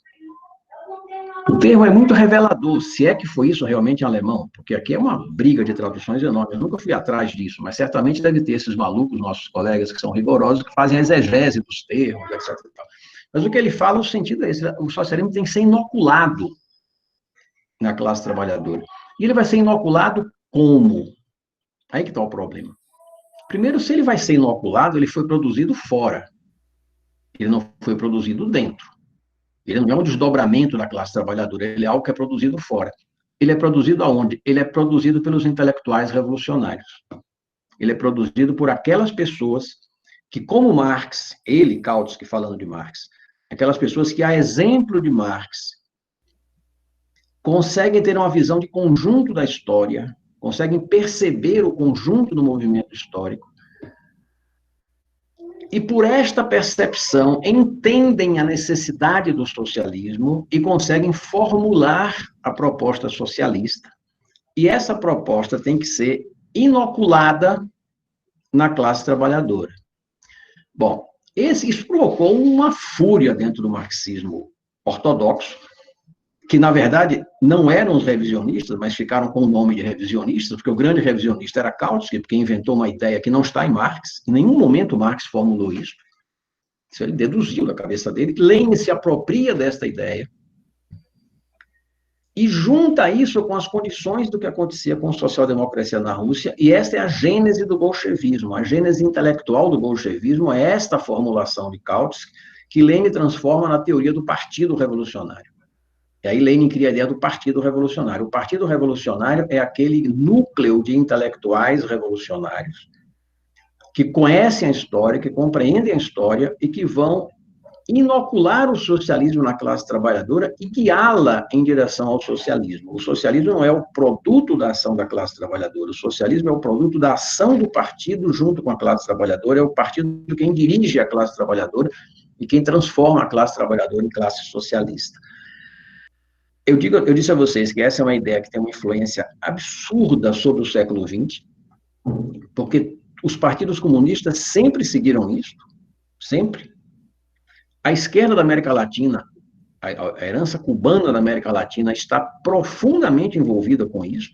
Speaker 1: O termo é muito revelador, se é que foi isso realmente em alemão, porque aqui é uma briga de traduções enorme, eu nunca fui atrás disso, mas certamente deve ter esses malucos, nossos colegas que são rigorosos, que fazem a exegese dos termos, etc. Mas o que ele fala, o sentido é esse: o socialismo tem que ser inoculado na classe trabalhadora. E ele vai ser inoculado como? Aí que está o problema. Primeiro, se ele vai ser inoculado, ele foi produzido fora. Ele não foi produzido dentro. Ele não é um desdobramento da classe trabalhadora, ele é algo que é produzido fora. Ele é produzido aonde? Ele é produzido pelos intelectuais revolucionários. Ele é produzido por aquelas pessoas que, como Marx, ele, Kautsky, falando de Marx, aquelas pessoas que, a exemplo de Marx, conseguem ter uma visão de conjunto da história, conseguem perceber o conjunto do movimento histórico, e por esta percepção entendem a necessidade do socialismo e conseguem formular a proposta socialista. E essa proposta tem que ser inoculada na classe trabalhadora. Bom, isso provocou uma fúria dentro do marxismo ortodoxo, que, na verdade, não eram os revisionistas, mas ficaram com o nome de revisionistas, porque o grande revisionista era Kautsky, porque inventou uma ideia que não está em Marx. Em nenhum momento Marx formulou isso. Isso ele deduziu da cabeça dele. Lenin se apropria desta ideia e junta isso com as condições do que acontecia com a social-democracia na Rússia, e esta é a gênese do bolchevismo. A gênese intelectual do bolchevismo é esta formulação de Kautsky, que Lenin transforma na teoria do Partido Revolucionário. E aí Lenin cria a ideia do Partido Revolucionário. O Partido Revolucionário é aquele núcleo de intelectuais revolucionários que conhecem a história, que compreendem a história e que vão inocular o socialismo na classe trabalhadora e guiá-la em direção ao socialismo. O socialismo não é o produto da ação da classe trabalhadora, o socialismo é o produto da ação do partido junto com a classe trabalhadora, é o partido de quem dirige a classe trabalhadora e quem transforma a classe trabalhadora em classe socialista. Eu disse a vocês que essa é uma ideia que tem uma influência absurda sobre o século XX, porque os partidos comunistas sempre seguiram isso, sempre. A esquerda da América Latina, a herança cubana da América Latina está profundamente envolvida com isso,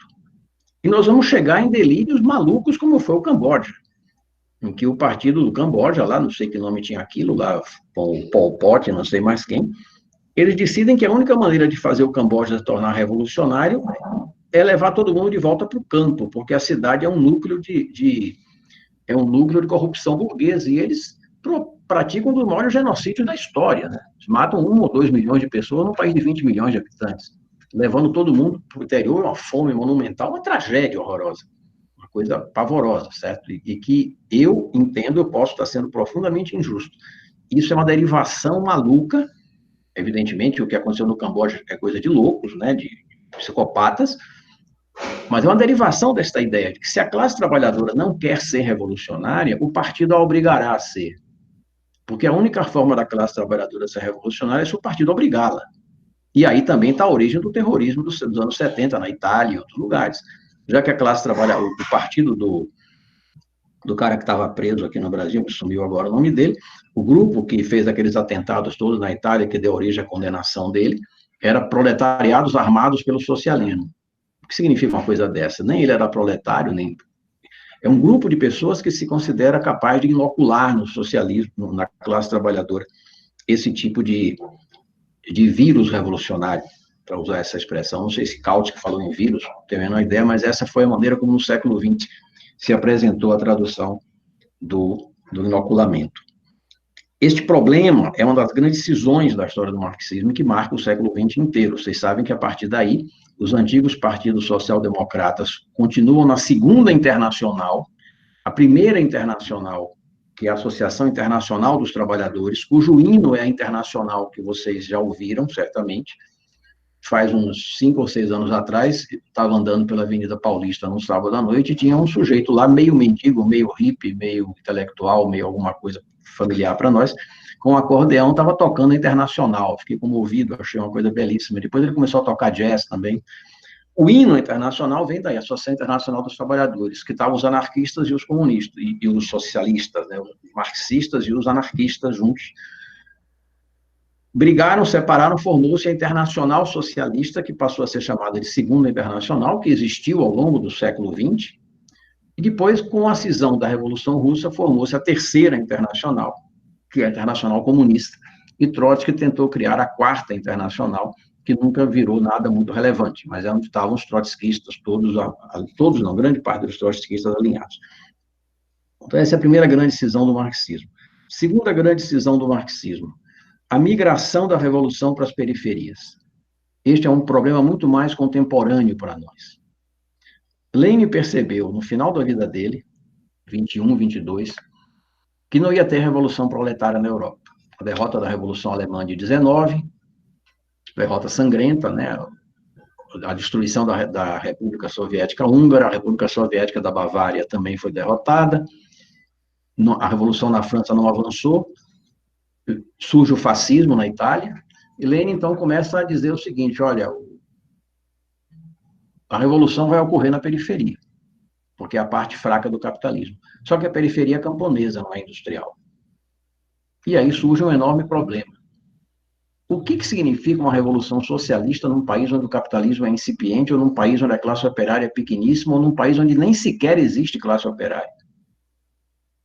Speaker 1: e nós vamos chegar em delírios malucos como foi o Camboja, em que o partido do Camboja, lá, não sei que nome tinha aquilo, lá, com o Pol Pot, não sei mais quem, eles decidem que a única maneira de fazer o Camboja se tornar revolucionário é levar todo mundo de volta para o campo, porque a cidade é um núcleo de corrupção burguesa, e eles praticam um dos maiores genocídios da história, né? Eles matam 1 ou 2 milhões de pessoas num país de 20 milhões de habitantes, levando todo mundo para o interior, uma fome monumental, uma tragédia horrorosa, uma coisa pavorosa, certo? E que eu entendo, eu posso estar sendo profundamente injusto. Isso é uma derivação maluca. Evidentemente, o que aconteceu no Camboja é coisa de loucos, né, de psicopatas, Mas é uma derivação desta ideia de que se a classe trabalhadora não quer ser revolucionária, o partido a obrigará a ser. Porque a única forma da classe trabalhadora ser revolucionária é se o partido obrigá-la. E aí também está a origem do terrorismo dos anos 70, na Itália e outros lugares. Já que a classe trabalhadora, o partido do cara que estava preso aqui no Brasil, me sumiu agora o nome dele, o grupo que fez aqueles atentados todos na Itália, que deu origem à condenação dele, era proletariados armados pelo socialismo. O que significa uma coisa dessa? Nem ele era proletário, nem... É um grupo de pessoas que se considera capaz de inocular no socialismo, na classe trabalhadora, esse tipo de vírus revolucionário, para usar essa expressão. Não sei se Kautsky falou em vírus, não tenho a menor ideia, mas essa foi a maneira como no século XX se apresentou a tradução do inoculamento. Este problema é uma das grandes cisões da história do marxismo que marca o século XX inteiro. Vocês sabem que, a partir daí, os antigos partidos social-democratas continuam na Segunda Internacional, a Primeira Internacional, que é a Associação Internacional dos Trabalhadores, cujo hino é a Internacional, que vocês já ouviram, certamente. Faz uns 5 ou 6 anos atrás, estava andando pela Avenida Paulista num sábado à noite, e tinha um sujeito lá, meio mendigo, meio hippie, meio intelectual, meio alguma coisa familiar para nós, com um acordeão, estava tocando a Internacional. Fiquei comovido, achei uma coisa belíssima. Depois ele começou a tocar jazz também. O hino internacional vem daí, a Associação Internacional dos Trabalhadores, que estavam os anarquistas e os comunistas, e os socialistas, né, os marxistas e os anarquistas juntos. Brigaram, separaram, formou-se a Internacional Socialista, que passou a ser chamada de Segunda Internacional, que existiu ao longo do século XX, e depois, com a cisão da Revolução Russa, formou-se a Terceira Internacional, que é a Internacional Comunista, e Trotsky tentou criar a Quarta Internacional, que nunca virou nada muito relevante, mas é onde estavam os trotskistas, todos não, grande parte dos trotskistas alinhados. Então, essa é a primeira grande cisão do marxismo. Segunda grande cisão do marxismo, a migração da revolução para as periferias. Este é um problema muito mais contemporâneo para nós. Lenin percebeu, no final da vida dele, 21, 22, que não ia ter revolução proletária na Europa. A derrota da Revolução Alemã de 19, derrota sangrenta, né? A destruição da República Soviética Húngara, a República Soviética da Bavária também foi derrotada, a Revolução na França não avançou, surge o fascismo na Itália, e Lenin, então, começa a dizer o seguinte, olha, a revolução vai ocorrer na periferia, porque é a parte fraca do capitalismo. Só que a periferia é camponesa, não é industrial. E aí surge um enorme problema. O que significa uma revolução socialista num país onde o capitalismo é incipiente, ou num país onde a classe operária é pequeníssima, ou num país onde nem sequer existe classe operária,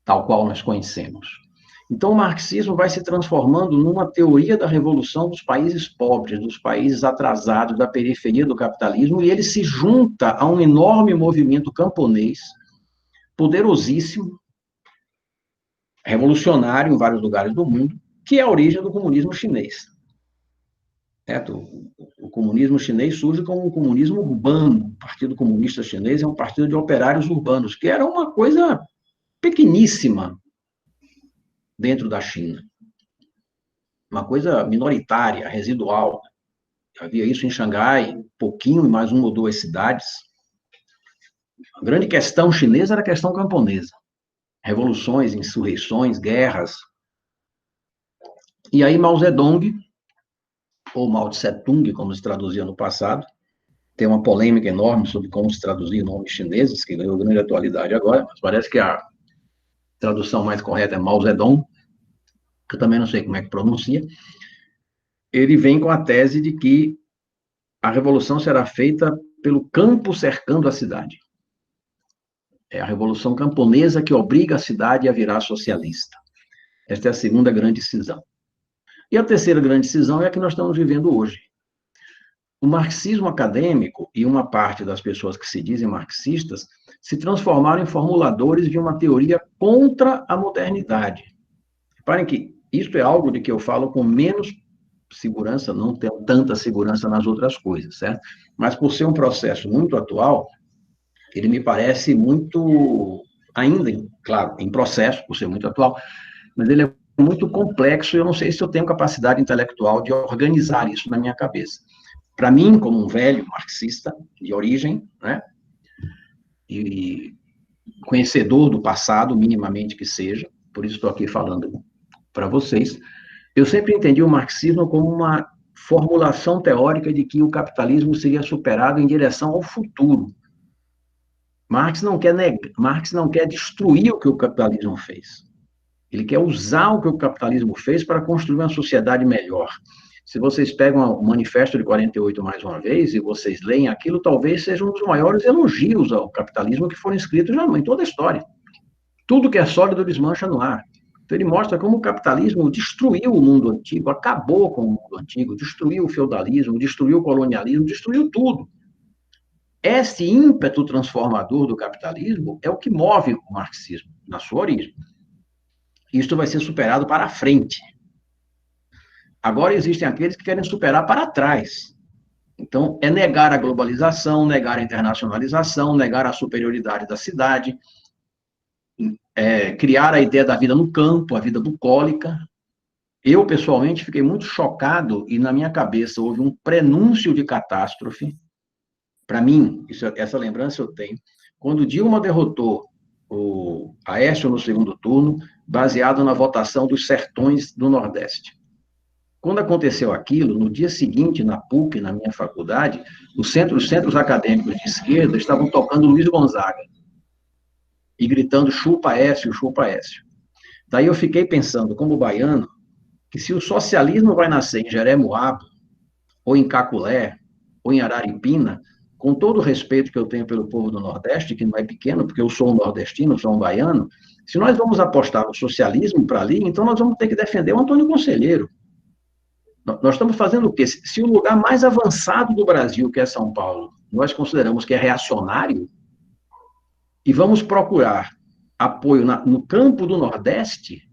Speaker 1: tal qual nós conhecemos? Então, o marxismo vai se transformando numa teoria da revolução dos países pobres, dos países atrasados, da periferia do capitalismo, e ele se junta a um enorme movimento camponês, poderosíssimo, revolucionário em vários lugares do mundo, que é a origem do comunismo chinês. Certo? O comunismo chinês surge como um comunismo urbano. O Partido Comunista Chinês é um partido de operários urbanos, que era uma coisa pequeníssima dentro da China. Uma coisa minoritária, residual. Havia isso em Xangai, pouquinho, em mais uma ou duas cidades. A grande questão chinesa era a questão camponesa. Revoluções, insurreições, guerras. E aí Mao Zedong, ou Mao Tse-tung, como se traduzia no passado, tem uma polêmica enorme sobre como se traduzir nomes chineses, que ganhou grande atualidade agora, mas parece que a tradução mais correta é Mao Zedong, que eu também não sei como é que pronuncia. Ele vem com a tese de que a revolução será feita pelo campo cercando a cidade. É a revolução camponesa que obriga a cidade a virar socialista. Esta é a segunda grande cisão. E a terceira grande cisão é a que nós estamos vivendo hoje. O marxismo acadêmico e uma parte das pessoas que se dizem marxistas se transformaram em formuladores de uma teoria contra a modernidade. Reparem que isto é algo de que eu falo com menos segurança, não tenho tanta segurança nas outras coisas, certo? Mas por ser um processo muito atual, ele me parece muito, ainda, claro, em processo, por ser muito atual, mas ele é muito complexo e eu não sei se eu tenho capacidade intelectual de organizar isso na minha cabeça. para mim, como um velho marxista de origem, né, e conhecedor do passado, minimamente que seja, por isso estou aqui falando para vocês, eu sempre entendi o marxismo como uma formulação teórica de que o capitalismo seria superado em direção ao futuro. Marx não quer destruir o que o capitalismo fez. Ele quer usar o que o capitalismo fez para construir uma sociedade melhor. Se vocês pegam o Manifesto de 48 mais uma vez, e vocês leem aquilo, talvez seja um dos maiores elogios ao capitalismo que foram escritos já em toda a história. Tudo que é sólido desmancha no ar. Então ele mostra como o capitalismo destruiu o mundo antigo, acabou com o mundo antigo, destruiu o feudalismo, destruiu o colonialismo, destruiu tudo. Esse ímpeto transformador do capitalismo é o que move o marxismo, na sua origem. Isto vai ser superado para a frente. Agora existem aqueles que querem superar para trás. Então, é negar a globalização, negar a internacionalização, negar a superioridade da cidade, criar a ideia da vida no campo, a vida bucólica. Eu, pessoalmente, fiquei muito chocado e, na minha cabeça, houve um prenúncio de catástrofe. Para mim, essa lembrança eu tenho, quando Dilma derrotou o Aécio no segundo turno, baseado na votação dos sertões do Nordeste. Quando aconteceu aquilo, no dia seguinte, na PUC, na minha faculdade, os centros acadêmicos de esquerda estavam tocando Luiz Gonzaga e gritando chupa Aécio, chupa Aécio. Daí eu fiquei pensando, como baiano, que se o socialismo vai nascer em Jeremoabo, ou em Caculé, ou em Araripina, com todo o respeito que eu tenho pelo povo do Nordeste, que não é pequeno, porque eu sou um nordestino, sou um baiano, se nós vamos apostar no socialismo para ali, então nós vamos ter que defender o Antônio Conselheiro. Nós estamos fazendo o quê? Se o lugar mais avançado do Brasil, que é São Paulo, nós consideramos que é reacionário, e vamos procurar apoio no campo do Nordeste,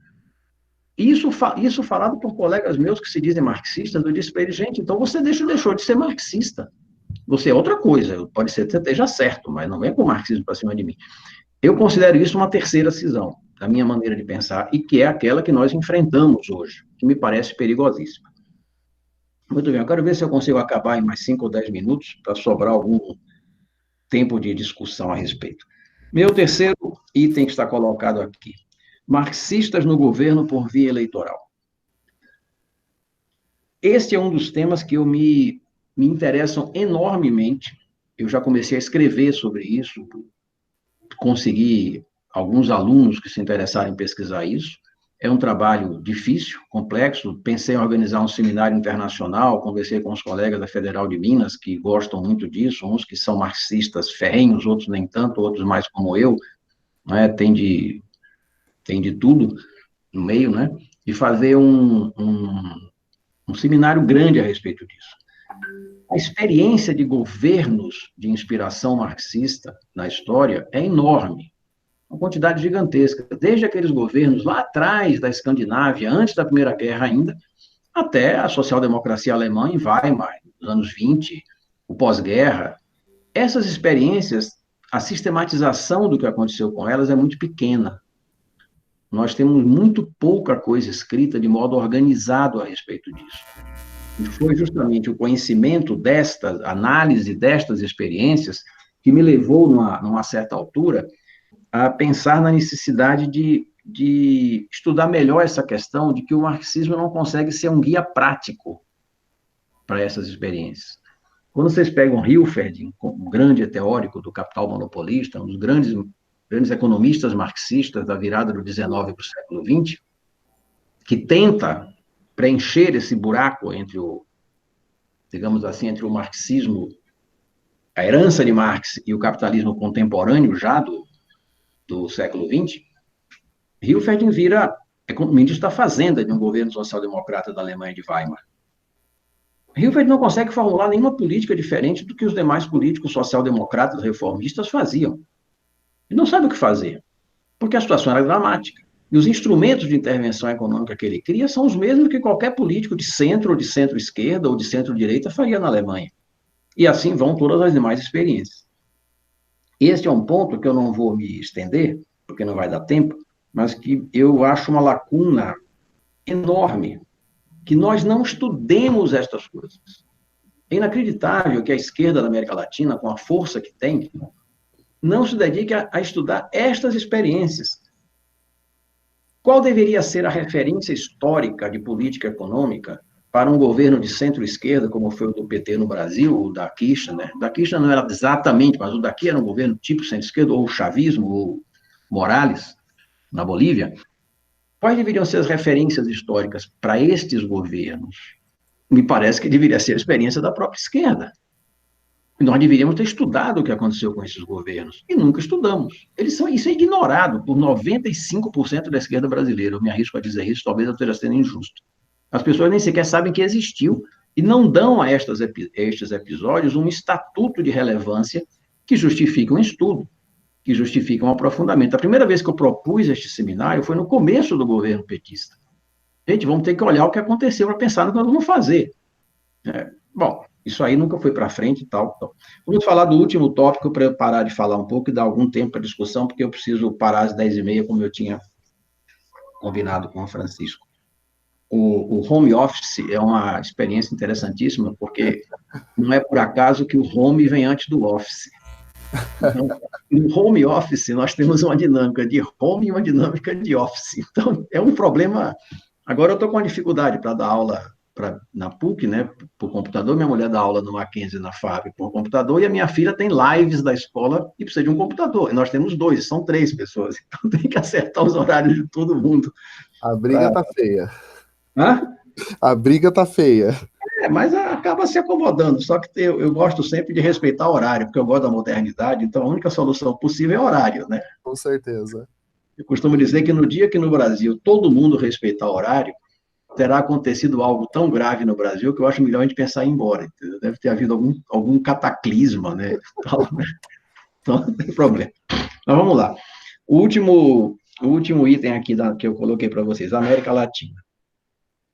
Speaker 1: isso falado por colegas meus que se dizem marxistas, eu disse para eles, gente, então você deixou de ser marxista. Você é outra coisa, pode ser que você esteja certo, mas não vem com o marxismo para cima de mim. Eu considero isso uma terceira cisão, da minha maneira de pensar, e que é aquela que nós enfrentamos hoje, que me parece perigosíssima. Muito bem, eu quero ver se eu consigo acabar em mais 5 ou 10 minutos, para sobrar algum tempo de discussão a respeito. Meu terceiro item que está colocado aqui, marxistas no governo por via eleitoral. Este é um dos temas que me interessam enormemente. Eu já comecei a escrever sobre isso, consegui alguns alunos que se interessaram em pesquisar isso. É um trabalho difícil, complexo. Pensei em organizar um seminário internacional, conversei com os colegas da Federal de Minas, que gostam muito disso, uns que são marxistas ferrenhos, outros nem tanto, outros mais como eu, né? Tem de tudo no meio, né? E fazer um seminário grande a respeito disso. A experiência de governos de inspiração marxista na história é enorme, uma quantidade gigantesca, desde aqueles governos lá atrás da Escandinávia, antes da Primeira Guerra ainda, até a social-democracia alemã em Weimar, nos anos 20, o pós-guerra. Essas experiências, a sistematização do que aconteceu com elas é muito pequena. Nós temos muito pouca coisa escrita de modo organizado a respeito disso. E foi justamente o conhecimento desta análise destas experiências que me levou, numa certa altura, a pensar na necessidade de estudar melhor essa questão de que o marxismo não consegue ser um guia prático para essas experiências. Quando vocês pegam Hilferding, um grande teórico do capital monopolista, um dos grandes economistas marxistas da virada do XIX para o século XX, que tenta preencher esse buraco entre digamos assim, entre o marxismo, a herança de Marx e o capitalismo contemporâneo já do século XX, Hilferding vira ministro da Fazenda de um governo social-democrata da Alemanha de Weimar. Hilferding não consegue formular nenhuma política diferente do que os demais políticos social-democratas reformistas faziam. Ele não sabe o que fazer, porque a situação era dramática. E os instrumentos de intervenção econômica que ele cria são os mesmos que qualquer político de centro, ou de centro-esquerda, ou de centro-direita faria na Alemanha. E assim vão todas as demais experiências. Este é um ponto que eu não vou me estender, porque não vai dar tempo, mas que eu acho uma lacuna enorme, que nós não estudemos estas coisas. É inacreditável que a esquerda da América Latina, com a força que tem, não se dedique a estudar estas experiências. Qual deveria ser a referência histórica de política econômica para um governo de centro-esquerda, como foi o do PT no Brasil, o da Kirchner? Da Kirchner não era exatamente, mas o daqui era um governo tipo centro-esquerda, ou o chavismo, ou Morales, na Bolívia. Quais deveriam ser as referências históricas para estes governos? Me parece que deveria ser a experiência da própria esquerda. Nós deveríamos ter estudado o que aconteceu com esses governos, e nunca estudamos. Isso é ignorado por 95% da esquerda brasileira. Eu me arrisco a dizer isso, talvez eu esteja sendo injusto. As pessoas nem sequer sabem que existiu, e não dão a estes episódios um estatuto de relevância que justifique um estudo, que justifique um aprofundamento. A primeira vez que eu propus este seminário foi no começo do governo petista. Gente, vamos ter que olhar o que aconteceu para pensar no que nós vamos fazer. Bom, isso aí nunca foi para frente e tal. Então, vamos falar do último tópico para eu parar de falar um pouco e dar algum tempo para discussão, porque eu preciso parar às 10h30, como eu tinha combinado com o Francisco. O home office é uma experiência interessantíssima, porque não é por acaso que o home vem antes do office. Então, no home office, nós temos uma dinâmica de home e uma dinâmica de office. Então, é um problema. Agora, eu estou com uma dificuldade para dar aula na PUC, né, por computador. Minha mulher dá aula no Mackenzie, na FAP, por computador, e a minha filha tem lives da escola e precisa de um computador. E nós temos dois, são 3 pessoas. Então, tem que acertar os horários de todo mundo.
Speaker 2: A briga tá feia.
Speaker 1: Hã?
Speaker 2: A briga tá feia.
Speaker 1: Mas acaba se acomodando, só que eu gosto sempre de respeitar o horário, porque eu gosto da modernidade, então a única solução possível é horário, né?
Speaker 2: Com certeza.
Speaker 1: Eu costumo dizer que no dia que no Brasil todo mundo respeitar o horário, terá acontecido algo tão grave no Brasil que eu acho melhor a gente pensar em ir embora, entendeu? Deve ter havido algum cataclisma, né? Então, não tem problema. Mas vamos lá. O último item aqui que eu coloquei para vocês, América Latina.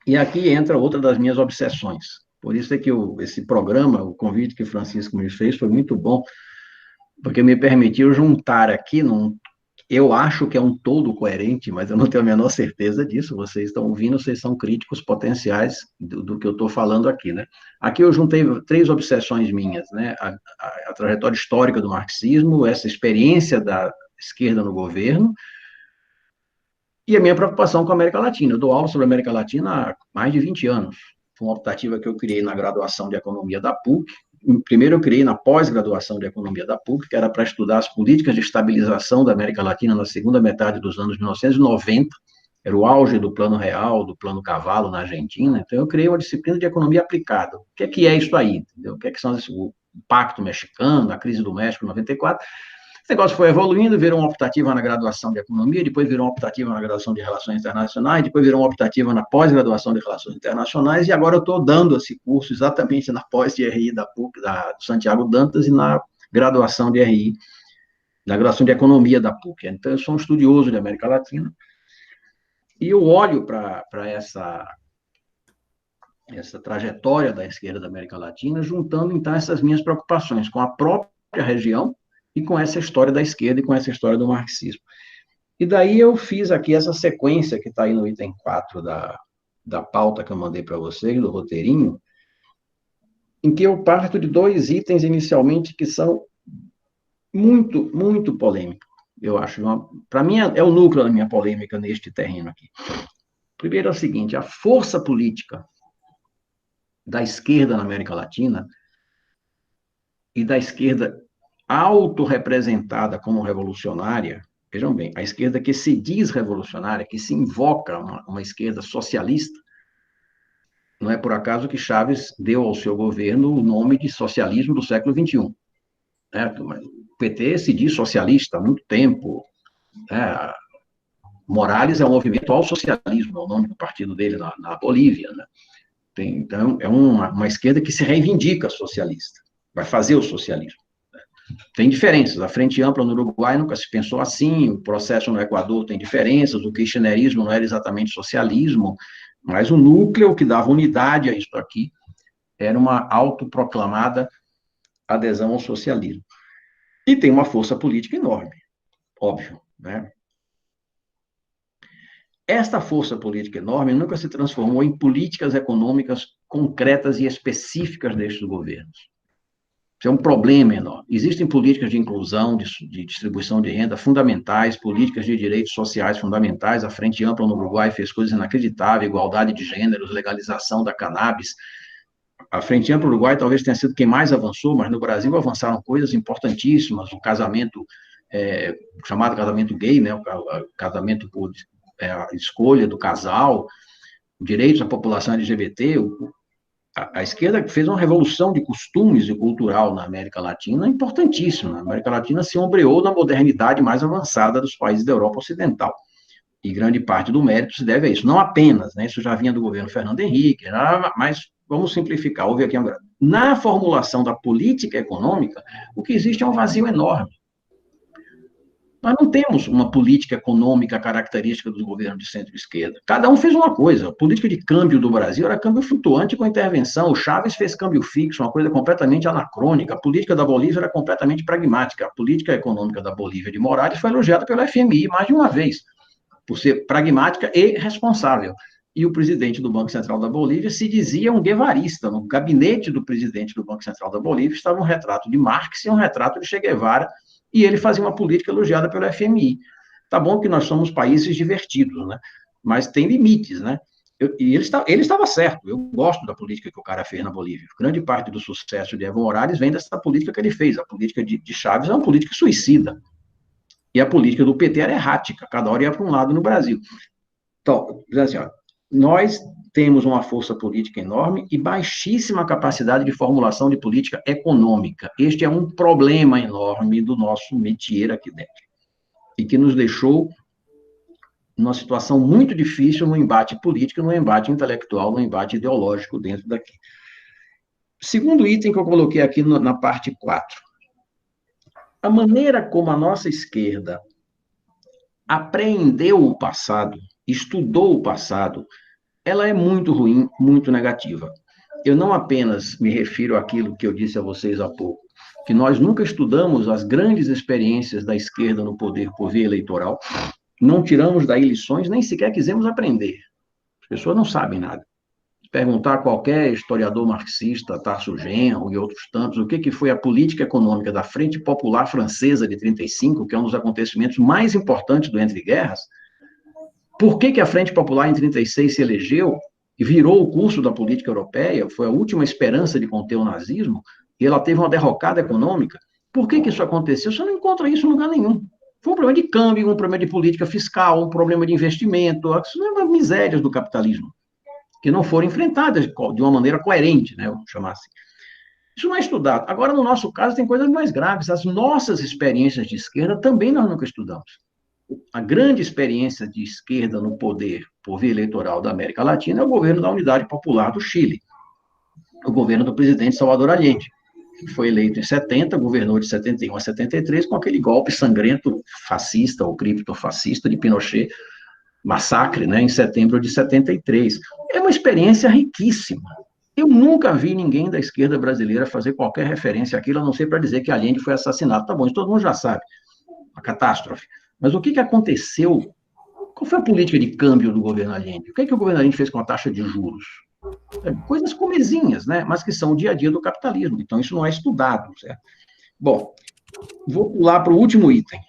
Speaker 1: E aqui entra outra das minhas obsessões. Por isso é que esse programa, o convite que o Francisco me fez, foi muito bom, porque me permitiu juntar aqui, eu acho que é um todo coerente, mas eu não tenho a menor certeza disso. Vocês estão ouvindo, vocês são críticos potenciais do que eu estou falando aqui, né? Aqui eu juntei 3 obsessões minhas, né? A trajetória histórica do marxismo, essa experiência da esquerda no governo, e a minha preocupação com a América Latina. Eu dou aula sobre a América Latina há mais de 20 anos. Foi uma optativa que eu criei na graduação de Economia da PUC. Primeiro eu criei na pós-graduação de Economia da PUC, que era para estudar as políticas de estabilização da América Latina na segunda metade dos anos 1990. Era o auge do Plano Real, do Plano Cavalo na Argentina. Então eu criei uma disciplina de economia aplicada. O que é isso aí? Entendeu? O que são o Pacto Mexicano, a crise do México em 94. Esse negócio foi evoluindo, virou uma optativa na graduação de economia, depois virou uma optativa na graduação de relações internacionais, depois virou uma optativa na pós-graduação de relações internacionais, e agora eu estou dando esse curso exatamente na pós de RI da PUC, do Santiago Dantas, e na graduação de RI, na graduação de economia da PUC. Então, eu sou um estudioso de América Latina, e eu olho para essa trajetória da esquerda da América Latina, juntando, então, essas minhas preocupações com a própria região, e com essa história da esquerda e com essa história do marxismo. E daí eu fiz aqui essa sequência que está aí no item 4 da pauta que eu mandei para vocês, do roteirinho, em que eu parto de 2 itens inicialmente que são muito, muito polêmicos, eu acho. Para mim, é o núcleo da minha polêmica neste terreno aqui. Primeiro é o seguinte, a força política da esquerda na América Latina e da esquerda autorrepresentada como revolucionária, vejam bem, a esquerda que se diz revolucionária, que se invoca uma esquerda socialista, não é por acaso que Chávez deu ao seu governo o nome de socialismo do século XXI. Né? O PT se diz socialista há muito tempo. Né? Morales é um movimento ao socialismo, é o nome do partido dele na Bolívia. Né? Então, é uma esquerda que se reivindica socialista, vai fazer o socialismo. Tem diferenças. A Frente Ampla no Uruguai nunca se pensou assim, o processo no Equador tem diferenças, o kirchnerismo não era exatamente socialismo, mas o núcleo que dava unidade a isso aqui era uma autoproclamada adesão ao socialismo. E tem uma força política enorme, óbvio, né? Esta força política enorme nunca se transformou em políticas econômicas concretas e específicas destes governos. Isso é um problema enorme. Existem políticas de inclusão, de distribuição de renda fundamentais, políticas de direitos sociais fundamentais. A Frente Ampla no Uruguai fez coisas inacreditáveis, igualdade de gêneros, legalização da cannabis. A Frente Ampla no Uruguai talvez tenha sido quem mais avançou, mas no Brasil avançaram coisas importantíssimas, o casamento, chamado casamento gay, né, o casamento por escolha do casal, direitos à população LGBT. A esquerda fez uma revolução de costumes e cultural na América Latina importantíssima. A América Latina se ombreou na modernidade mais avançada dos países da Europa Ocidental. E grande parte do mérito se deve a isso. Não apenas, né? Isso já vinha do governo Fernando Henrique, mas vamos simplificar. Houve aqui na formulação da política econômica, o que existe é um vazio enorme. Nós não temos uma política econômica característica dos governos de centro-esquerda. Cada um fez uma coisa. A política de câmbio do Brasil era câmbio flutuante com intervenção. O Chávez fez câmbio fixo, uma coisa completamente anacrônica. A política da Bolívia era completamente pragmática. A política econômica da Bolívia de Morales foi elogiada pelo FMI mais de uma vez, por ser pragmática e responsável. E o presidente do Banco Central da Bolívia se dizia um guevarista. No gabinete do presidente do Banco Central da Bolívia estava um retrato de Marx e um retrato de Che Guevara, e ele fazia uma política elogiada pelo FMI. Tá bom que nós somos países divertidos, né? Mas tem limites, né? Ele estava certo. Eu gosto da política que o cara fez na Bolívia. Grande parte do sucesso de Evo Morales vem dessa política que ele fez. A política de Chávez é uma política suicida. E a política do PT era errática. Cada hora ia para um lado no Brasil. Então, assim, ó, nós temos uma força política enorme e baixíssima capacidade de formulação de política econômica. Este é um problema enorme do nosso métier aqui dentro, e que nos deixou numa situação muito difícil no embate político, no embate intelectual, no embate ideológico dentro daqui. Segundo item que eu coloquei aqui na parte 4. A maneira como a nossa esquerda apreendeu o passado, estudou o passado, ela é muito ruim, muito negativa. Eu não apenas me refiro àquilo que eu disse a vocês há pouco, que nós nunca estudamos as grandes experiências da esquerda no poder por via eleitoral, não tiramos daí lições, nem sequer quisemos aprender. As pessoas não sabem nada. Perguntar a qualquer historiador marxista, Tarso Genro e outros tantos, o que foi a política econômica da Frente Popular Francesa de 1935, que é um dos acontecimentos mais importantes do Entre Guerras. Por que a Frente Popular, em 1936, se elegeu e virou o curso da política europeia, foi a última esperança de conter o nazismo, e ela teve uma derrocada econômica? Por que isso aconteceu? Você não encontra isso em lugar nenhum. Foi um problema de câmbio, um problema de política fiscal, um problema de investimento, isso não é uma misérias do capitalismo, que não foram enfrentadas de uma maneira coerente, né, vamos chamar assim. Isso não é estudado. Agora, no nosso caso, tem coisas mais graves. As nossas experiências de esquerda também nós nunca estudamos. A grande experiência de esquerda no poder por via eleitoral da América Latina é o governo da Unidade Popular do Chile, o governo do presidente Salvador Allende, que foi eleito em 70, governou de 71 a 73, com aquele golpe sangrento fascista ou criptofascista de Pinochet, massacre, né, em setembro de 73. É uma experiência riquíssima. Eu nunca vi ninguém da esquerda brasileira fazer qualquer referência àquilo, a não ser para dizer que Allende foi assassinado. Tá bom, isso todo mundo já sabe, a catástrofe. Mas o que aconteceu? Qual foi a política de câmbio do governo Allende? O que o governo Allende fez com a taxa de juros? Coisas comezinhas, né? Mas que são o dia a dia do capitalismo. Então, isso não é estudado, certo? Bom, vou pular para o último item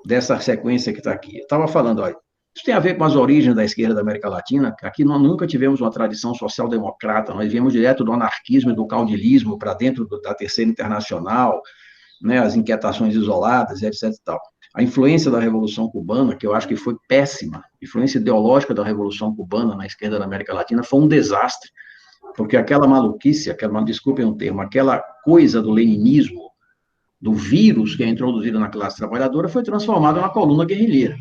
Speaker 1: dessa sequência que está aqui. Eu estava falando, olha, isso tem a ver com as origens da esquerda da América Latina. Aqui nós nunca tivemos uma tradição social-democrata, nós viemos direto do anarquismo e do caudilismo para dentro da Terceira Internacional, né, as inquietações isoladas, etc. e tal. A influência da Revolução Cubana, que eu acho que foi péssima, a influência ideológica da Revolução Cubana na esquerda da América Latina foi um desastre, porque aquela maluquice, desculpem o termo, aquela coisa do leninismo, do vírus que é introduzido na classe trabalhadora, foi transformado numa coluna guerrilheira.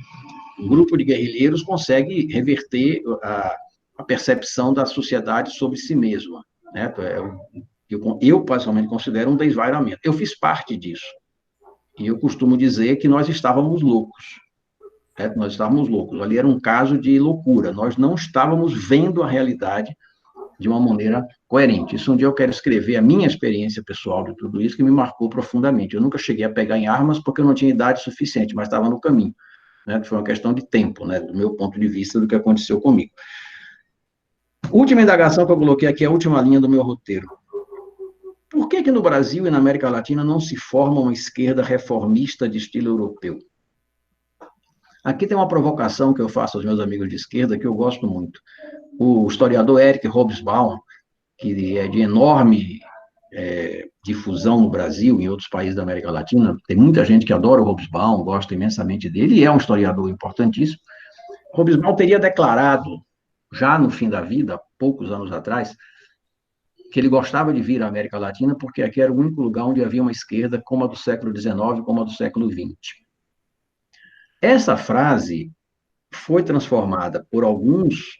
Speaker 1: Um grupo de guerrilheiros consegue reverter a percepção da sociedade sobre si mesma, né? Eu pessoalmente considero um desvairamento. Eu fiz parte disso. E eu costumo dizer que nós estávamos loucos. Nós estávamos loucos. Ali era um caso de loucura. Nós não estávamos vendo a realidade de uma maneira coerente. Isso um dia eu quero escrever a minha experiência pessoal de tudo isso, que me marcou profundamente. Eu nunca cheguei a pegar em armas porque eu não tinha idade suficiente, mas estava no caminho. Né? Foi uma questão de tempo, né? Do meu ponto de vista, do que aconteceu comigo. Última indagação que eu coloquei aqui, a última linha do meu roteiro. Por que no Brasil e na América Latina não se forma uma esquerda reformista de estilo europeu? Aqui tem uma provocação que eu faço aos meus amigos de esquerda que eu gosto muito. O historiador Eric Hobsbawm, que é de enorme difusão no Brasil e em outros países da América Latina, tem muita gente que adora o Hobsbawm, gosta imensamente dele, e é um historiador importantíssimo. Hobsbawm teria declarado, já no fim da vida, poucos anos atrás, que ele gostava de vir à América Latina porque aqui era o único lugar onde havia uma esquerda como a do século XIX, como a do século XX. Essa frase foi transformada por alguns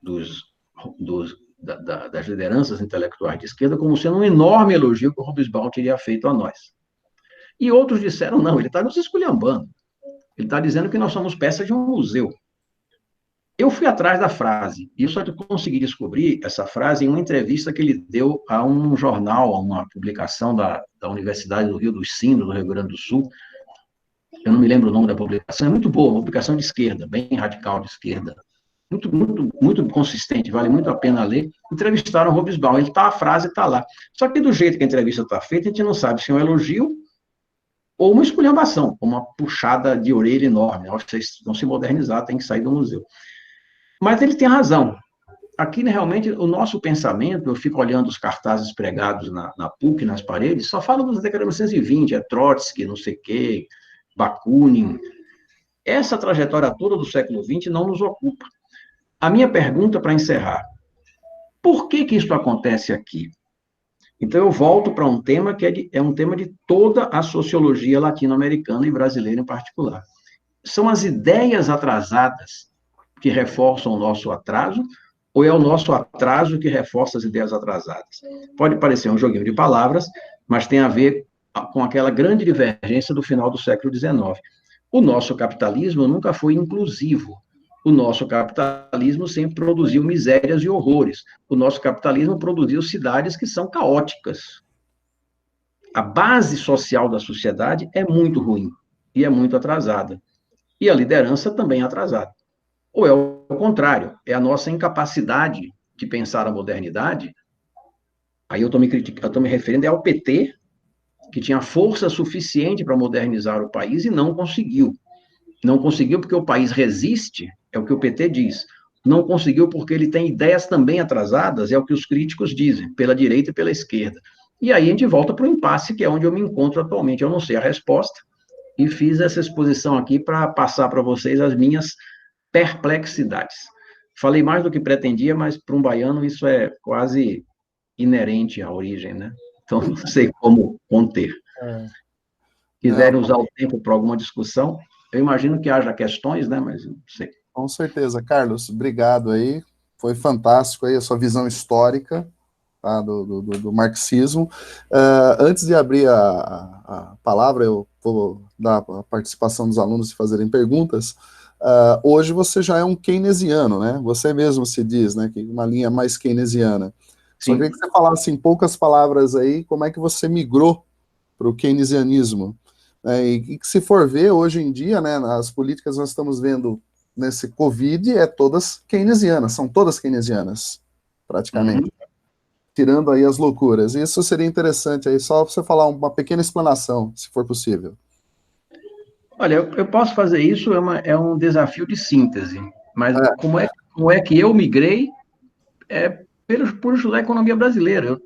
Speaker 1: das lideranças intelectuais de esquerda como sendo um enorme elogio que o Hobsbawm teria feito a nós. E outros disseram, não, ele está nos esculhambando. Ele está dizendo que nós somos peça de um museu. Eu fui atrás da frase, e eu só consegui descobrir essa frase em uma entrevista que ele deu a um jornal, a uma publicação da Universidade do Rio dos Sinos, do Rio Grande do Sul. Eu não me lembro o nome da publicação, é muito boa, uma publicação de esquerda, bem radical de esquerda. Muito, muito, muito consistente, vale muito a pena ler. Entrevistaram o Hobsbawm, a frase está lá. Só que do jeito que a entrevista está feita, a gente não sabe se é um elogio ou uma esculhambação, uma puxada de orelha enorme. Vocês vão se modernizar, tem que sair do museu. Mas ele tem razão. Aqui, realmente, o nosso pensamento, eu fico olhando os cartazes pregados na PUC, nas paredes, só fala dos década de 1920, Trotsky, não sei o quê, Bakunin. Essa trajetória toda do século XX não nos ocupa. A minha pergunta para encerrar, por que isso acontece aqui? Então, eu volto para um tema que é um tema de toda a sociologia latino-americana e brasileira em particular. São as ideias atrasadas que reforçam o nosso atraso, ou é o nosso atraso que reforça as ideias atrasadas? Pode parecer um joguinho de palavras, mas tem a ver com aquela grande divergência do final do século XIX. O nosso capitalismo nunca foi inclusivo. O nosso capitalismo sempre produziu misérias e horrores. O nosso capitalismo produziu cidades que são caóticas. A base social da sociedade é muito ruim e é muito atrasada. E a liderança também é atrasada. Ou é o contrário, é a nossa incapacidade de pensar a modernidade. Aí eu estou me referindo ao PT, que tinha força suficiente para modernizar o país e não conseguiu. Não conseguiu porque o país resiste, é o que o PT diz. Não conseguiu porque ele tem ideias também atrasadas, é o que os críticos dizem, pela direita e pela esquerda. E aí a gente volta para o impasse, que é onde eu me encontro atualmente. Eu não sei a resposta, e fiz essa exposição aqui para passar para vocês as minhas perplexidades. Falei mais do que pretendia, mas para um baiano isso é quase inerente à origem, né? Então, não sei como conter. Quiserem usar o tempo para alguma discussão, eu imagino que haja questões, né? Mas não sei.
Speaker 2: Com certeza. Carlos, obrigado aí. Foi fantástico aí a sua visão histórica, tá, do marxismo. Antes de abrir a palavra, eu vou dar a participação dos alunos e fazerem perguntas. Hoje você já é um keynesiano, né? Você mesmo se diz, né? Que uma linha mais keynesiana. Só queria que você falasse em poucas palavras aí como é que você migrou para o keynesianismo. E que se for ver hoje em dia, né, as políticas nós estamos vendo nesse Covid todas keynesianas, são todas keynesianas, praticamente, tirando aí as loucuras. Isso seria interessante aí, só para você falar uma pequena explanação, se for possível.
Speaker 1: Olha, eu posso fazer isso, é um desafio de síntese, mas como é que eu migrei por estudar a economia brasileira.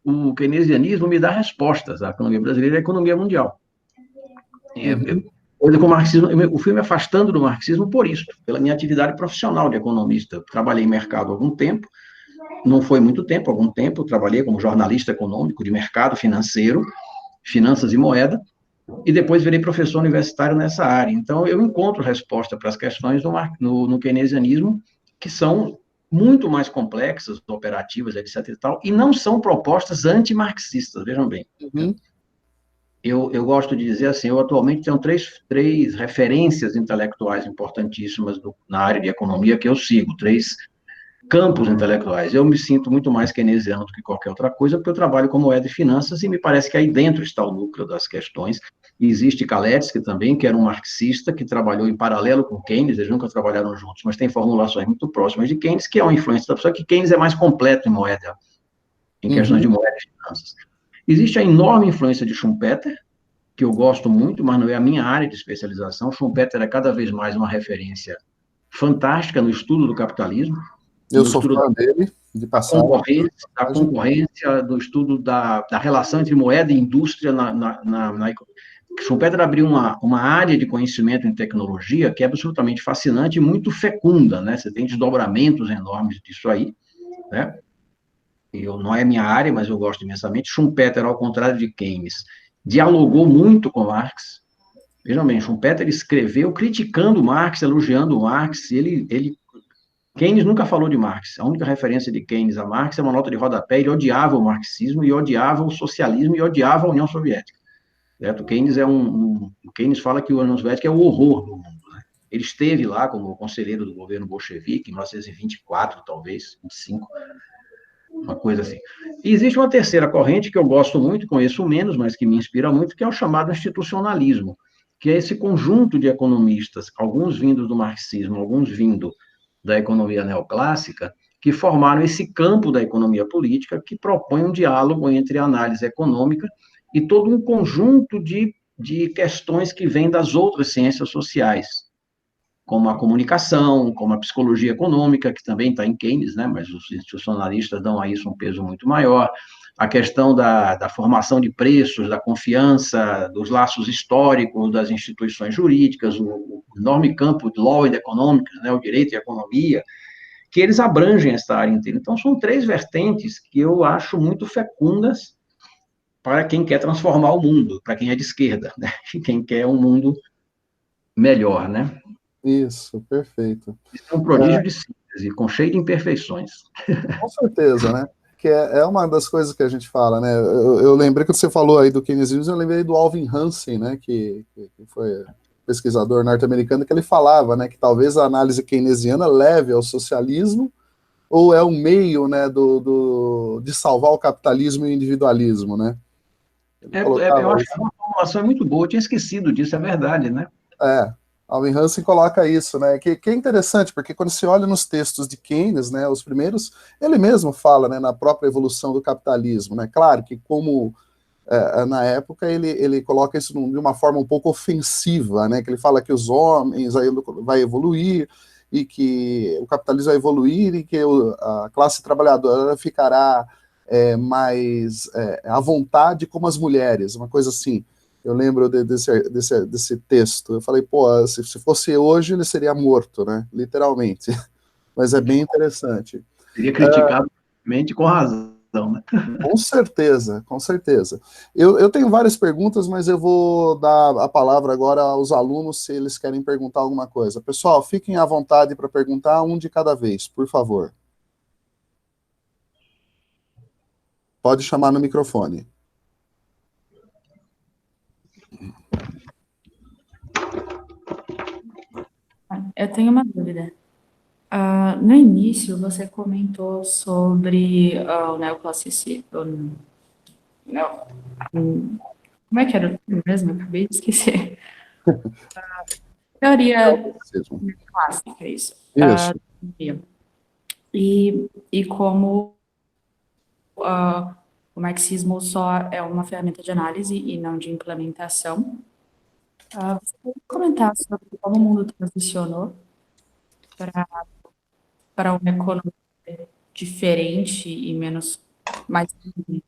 Speaker 1: O keynesianismo me dá respostas. A economia brasileira é a economia mundial. Coisa com o marxismo, eu fui me afastando do marxismo por isso, pela minha atividade profissional de economista. Trabalhei em mercado há algum tempo, não foi muito tempo, algum tempo, trabalhei como jornalista econômico de mercado financeiro, finanças e moeda, e depois virei professor universitário nessa área. Então, eu encontro resposta para as questões no keynesianismo, que são muito mais complexas, operativas, etc. e tal, e não são propostas antimarxistas, vejam bem. Eu gosto de dizer assim, eu atualmente tenho três referências intelectuais importantíssimas na área de economia que eu sigo, três campos intelectuais. Eu me sinto muito mais keynesiano do que qualquer outra coisa, porque eu trabalho com moeda e finanças, e me parece que aí dentro está o núcleo das questões. E existe Kalecki também, que era um marxista, que trabalhou em paralelo com Keynes, eles nunca trabalharam juntos, mas tem formulações muito próximas de Keynes, que é uma influência da pessoa, que Keynes é mais completo em moeda, em questões de moeda e finanças. Existe a enorme influência de Schumpeter, que eu gosto muito, mas não é a minha área de especialização. Schumpeter é cada vez mais uma referência fantástica no estudo do capitalismo,
Speaker 2: Eu
Speaker 1: no
Speaker 2: sou
Speaker 1: estudo
Speaker 2: fã dele, de passagem.
Speaker 1: da concorrência, do estudo da relação entre moeda e indústria na Schumpeter abriu uma área de conhecimento em tecnologia que é absolutamente fascinante e muito fecunda, né? Você tem desdobramentos enormes disso aí, né? Não é minha área, mas eu gosto imensamente. Schumpeter, ao contrário de Keynes, dialogou muito com Marx. Vejam bem, Schumpeter escreveu criticando Marx, elogiando Marx. Keynes nunca falou de Marx. A única referência de Keynes a Marx é uma nota de rodapé. Ele odiava o marxismo e odiava o socialismo e odiava a União Soviética. Certo? Keynes fala que a União Soviética é o horror do mundo. Né? Ele esteve lá como conselheiro do governo bolchevique em 1924, talvez, 25, uma coisa assim. E existe uma terceira corrente que eu gosto muito, conheço menos, mas que me inspira muito, que é o chamado institucionalismo, que é esse conjunto de economistas, alguns vindos do marxismo, alguns vindo da economia neoclássica, que formaram esse campo da economia política que propõe um diálogo entre a análise econômica e todo um conjunto de questões que vêm das outras ciências sociais, como a comunicação, como a psicologia econômica, que também está em Keynes, né, mas os institucionalistas dão a isso um peso muito maior, a questão da formação de preços, da confiança, dos laços históricos das instituições jurídicas, o enorme campo de law and economics, né, o direito e a economia, que eles abrangem essa área inteira. Então, são três vertentes que eu acho muito fecundas para quem quer transformar o mundo, para quem é de esquerda, né, quem quer um mundo melhor, né?
Speaker 2: Isso, perfeito.
Speaker 1: Isso é um prodígio de síntese, com cheio de imperfeições.
Speaker 2: Com certeza, né? Que é uma das coisas que a gente fala, né? Eu lembrei que você falou aí do keynesianismo, eu lembrei do Alvin Hansen, né? Que foi pesquisador norte-americano, que ele falava, né? Que talvez a análise keynesiana leve ao socialismo, ou é um meio, né? De salvar o capitalismo e o individualismo, né? Ele
Speaker 1: Eu
Speaker 2: colocava
Speaker 1: acho
Speaker 2: isso.
Speaker 1: que a formulação é muito boa, eu tinha esquecido disso, é verdade, né?
Speaker 2: Alvin Hansen coloca isso, né? Que é interessante, porque quando você olha nos textos de Keynes, né, os primeiros, ele mesmo fala, né, na própria evolução do capitalismo, né? Claro que como na época ele coloca isso de uma forma um pouco ofensiva, né? Que ele fala que os homens aí vai evoluir e que o capitalismo vai evoluir e que a classe trabalhadora ficará mais à vontade como as mulheres, uma coisa assim. Eu lembro desse texto. Eu falei, pô, se fosse hoje, ele seria morto, né? Literalmente. Mas é bem interessante.
Speaker 1: Seria criticado com razão, né?
Speaker 2: Com certeza, com certeza. Eu tenho várias perguntas, mas eu vou dar a palavra agora aos alunos se eles querem perguntar alguma coisa. Pessoal, fiquem à vontade para perguntar, um de cada vez, por favor. Pode chamar no microfone.
Speaker 3: Eu tenho uma dúvida. No início, você comentou sobre o neoclassicismo. Não, como é que era o termo mesmo? Eu acabei de esquecer. Teoria clássica, isso.
Speaker 2: Isso.
Speaker 3: E como o marxismo só é uma ferramenta de análise e não de implementação. Você pode comentar sobre como o mundo transicionou para uma economia diferente e mais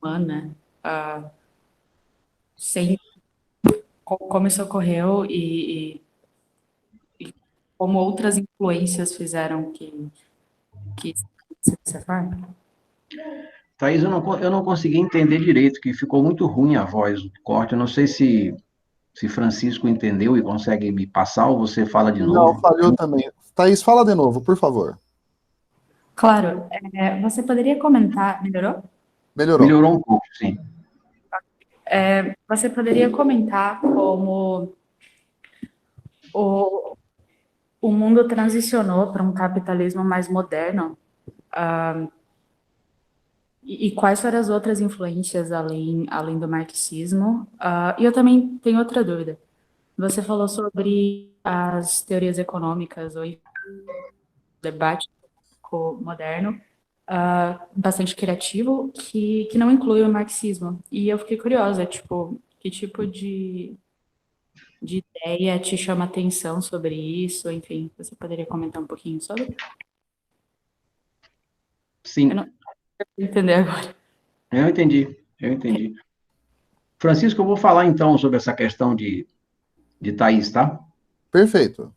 Speaker 3: humana, sem como isso ocorreu e como outras influências fizeram que dessa forma?
Speaker 1: Thaís, eu não consegui entender direito, que ficou muito ruim a voz do corte. Eu não sei se Francisco entendeu e consegue me passar, ou você fala de
Speaker 2: Não,
Speaker 1: novo.
Speaker 2: falhou também. Thaís, fala de novo, por favor.
Speaker 3: Claro, você poderia comentar, melhorou?
Speaker 2: Melhorou.
Speaker 1: Melhorou um pouco, sim.
Speaker 3: Você poderia comentar como o mundo transicionou para um capitalismo mais moderno E quais foram as outras influências além do marxismo? E eu também tenho outra dúvida. Você falou sobre as teorias econômicas, ou debate moderno, bastante criativo, que não inclui o marxismo. E eu fiquei curiosa, tipo, que tipo de ideia te chama atenção sobre isso? Enfim, você poderia comentar um pouquinho sobre? Eu
Speaker 1: Sim,
Speaker 3: não vou entender agora.
Speaker 1: eu entendi. Francisco, eu vou falar então sobre essa questão de Thaís, tá?
Speaker 2: Perfeito.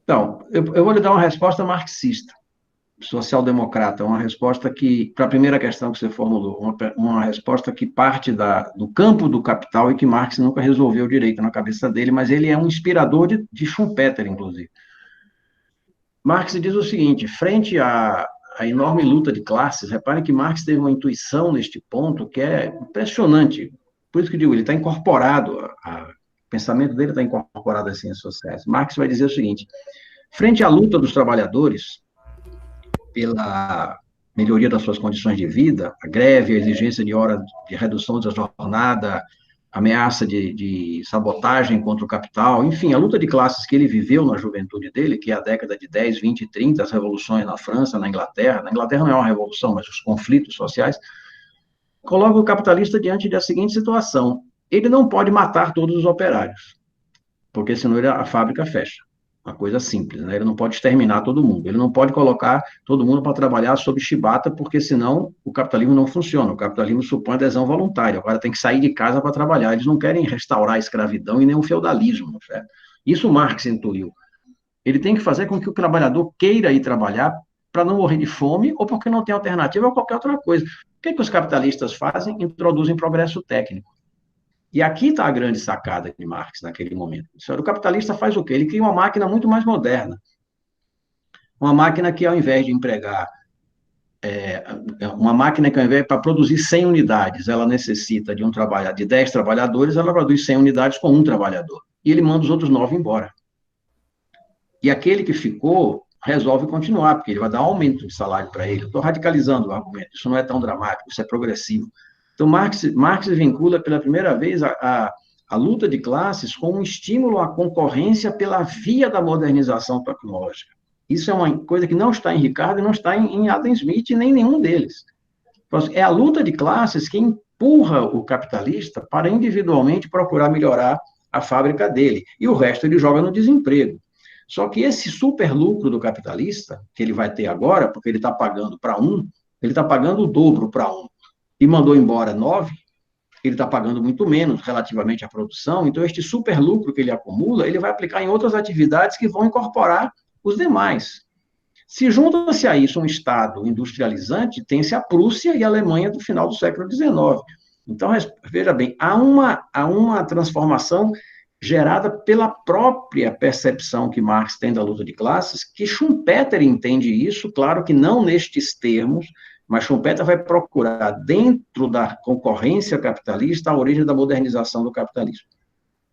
Speaker 1: Então, eu vou lhe dar uma resposta marxista, social-democrata, uma resposta que, para a primeira questão que você formulou, uma resposta que parte do campo do capital e que Marx nunca resolveu direito na cabeça dele, mas ele é um inspirador de Schumpeter, inclusive. Marx diz o seguinte, frente à enorme luta de classes, repare que Marx teve uma intuição neste ponto que é impressionante. Por isso que eu digo, ele está incorporado, o pensamento dele está incorporado às ciências sociais. Marx vai dizer o seguinte, frente à luta dos trabalhadores pela melhoria das suas condições de vida, a greve, a exigência de hora de redução da jornada, ameaça de sabotagem contra o capital, enfim, a luta de classes que ele viveu na juventude dele, que é a década de 10, 20 e 30, as revoluções na França, na Inglaterra não é uma revolução, mas os conflitos sociais, coloca o capitalista diante da seguinte situação, ele não pode matar todos os operários, porque senão a fábrica fecha. Uma coisa simples, né? Ele não pode exterminar todo mundo. Ele não pode colocar todo mundo para trabalhar sob chibata, porque senão o capitalismo não funciona. O capitalismo supõe adesão voluntária. Agora tem que sair de casa para trabalhar. Eles não querem restaurar a escravidão e nem o feudalismo, certo? Isso Marx intuiu. Ele tem que fazer com que o trabalhador queira ir trabalhar para não morrer de fome ou porque não tem alternativa ou qualquer outra coisa. O que os capitalistas fazem? Introduzem progresso técnico. E aqui está a grande sacada de Marx naquele momento. O capitalista faz o quê? Ele cria uma máquina muito mais moderna. Uma máquina que, ao invés de empregar, uma máquina que, ao invés para produzir 100 unidades, ela necessita de de 10 trabalhadores, ela produz 100 unidades com um trabalhador. E ele manda os outros 9 embora. E aquele que ficou resolve continuar, porque ele vai dar um aumento de salário para ele. Eu estou radicalizando o argumento, isso não é tão dramático, isso é progressivo. Então, Marx vincula pela primeira vez a luta de classes com um estímulo à concorrência pela via da modernização tecnológica. Isso é uma coisa que não está em Ricardo e não está em Adam Smith, nem nenhum deles. É a luta de classes que empurra o capitalista para individualmente procurar melhorar a fábrica dele. E o resto ele joga no desemprego. Só que esse super lucro do capitalista, que ele vai ter agora, porque ele está pagando para um, ele está pagando o dobro para um, e mandou embora 9, ele está pagando muito menos relativamente à produção, então este super lucro que ele acumula, ele vai aplicar em outras atividades que vão incorporar os demais. Se junta-se a isso um Estado industrializante, tem-se a Prússia e a Alemanha do final do século XIX. Então, veja bem, há uma transformação gerada pela própria percepção que Marx tem da luta de classes, que Schumpeter entende isso, claro que não nestes termos, mas Schumpeter vai procurar, dentro da concorrência capitalista, a origem da modernização do capitalismo.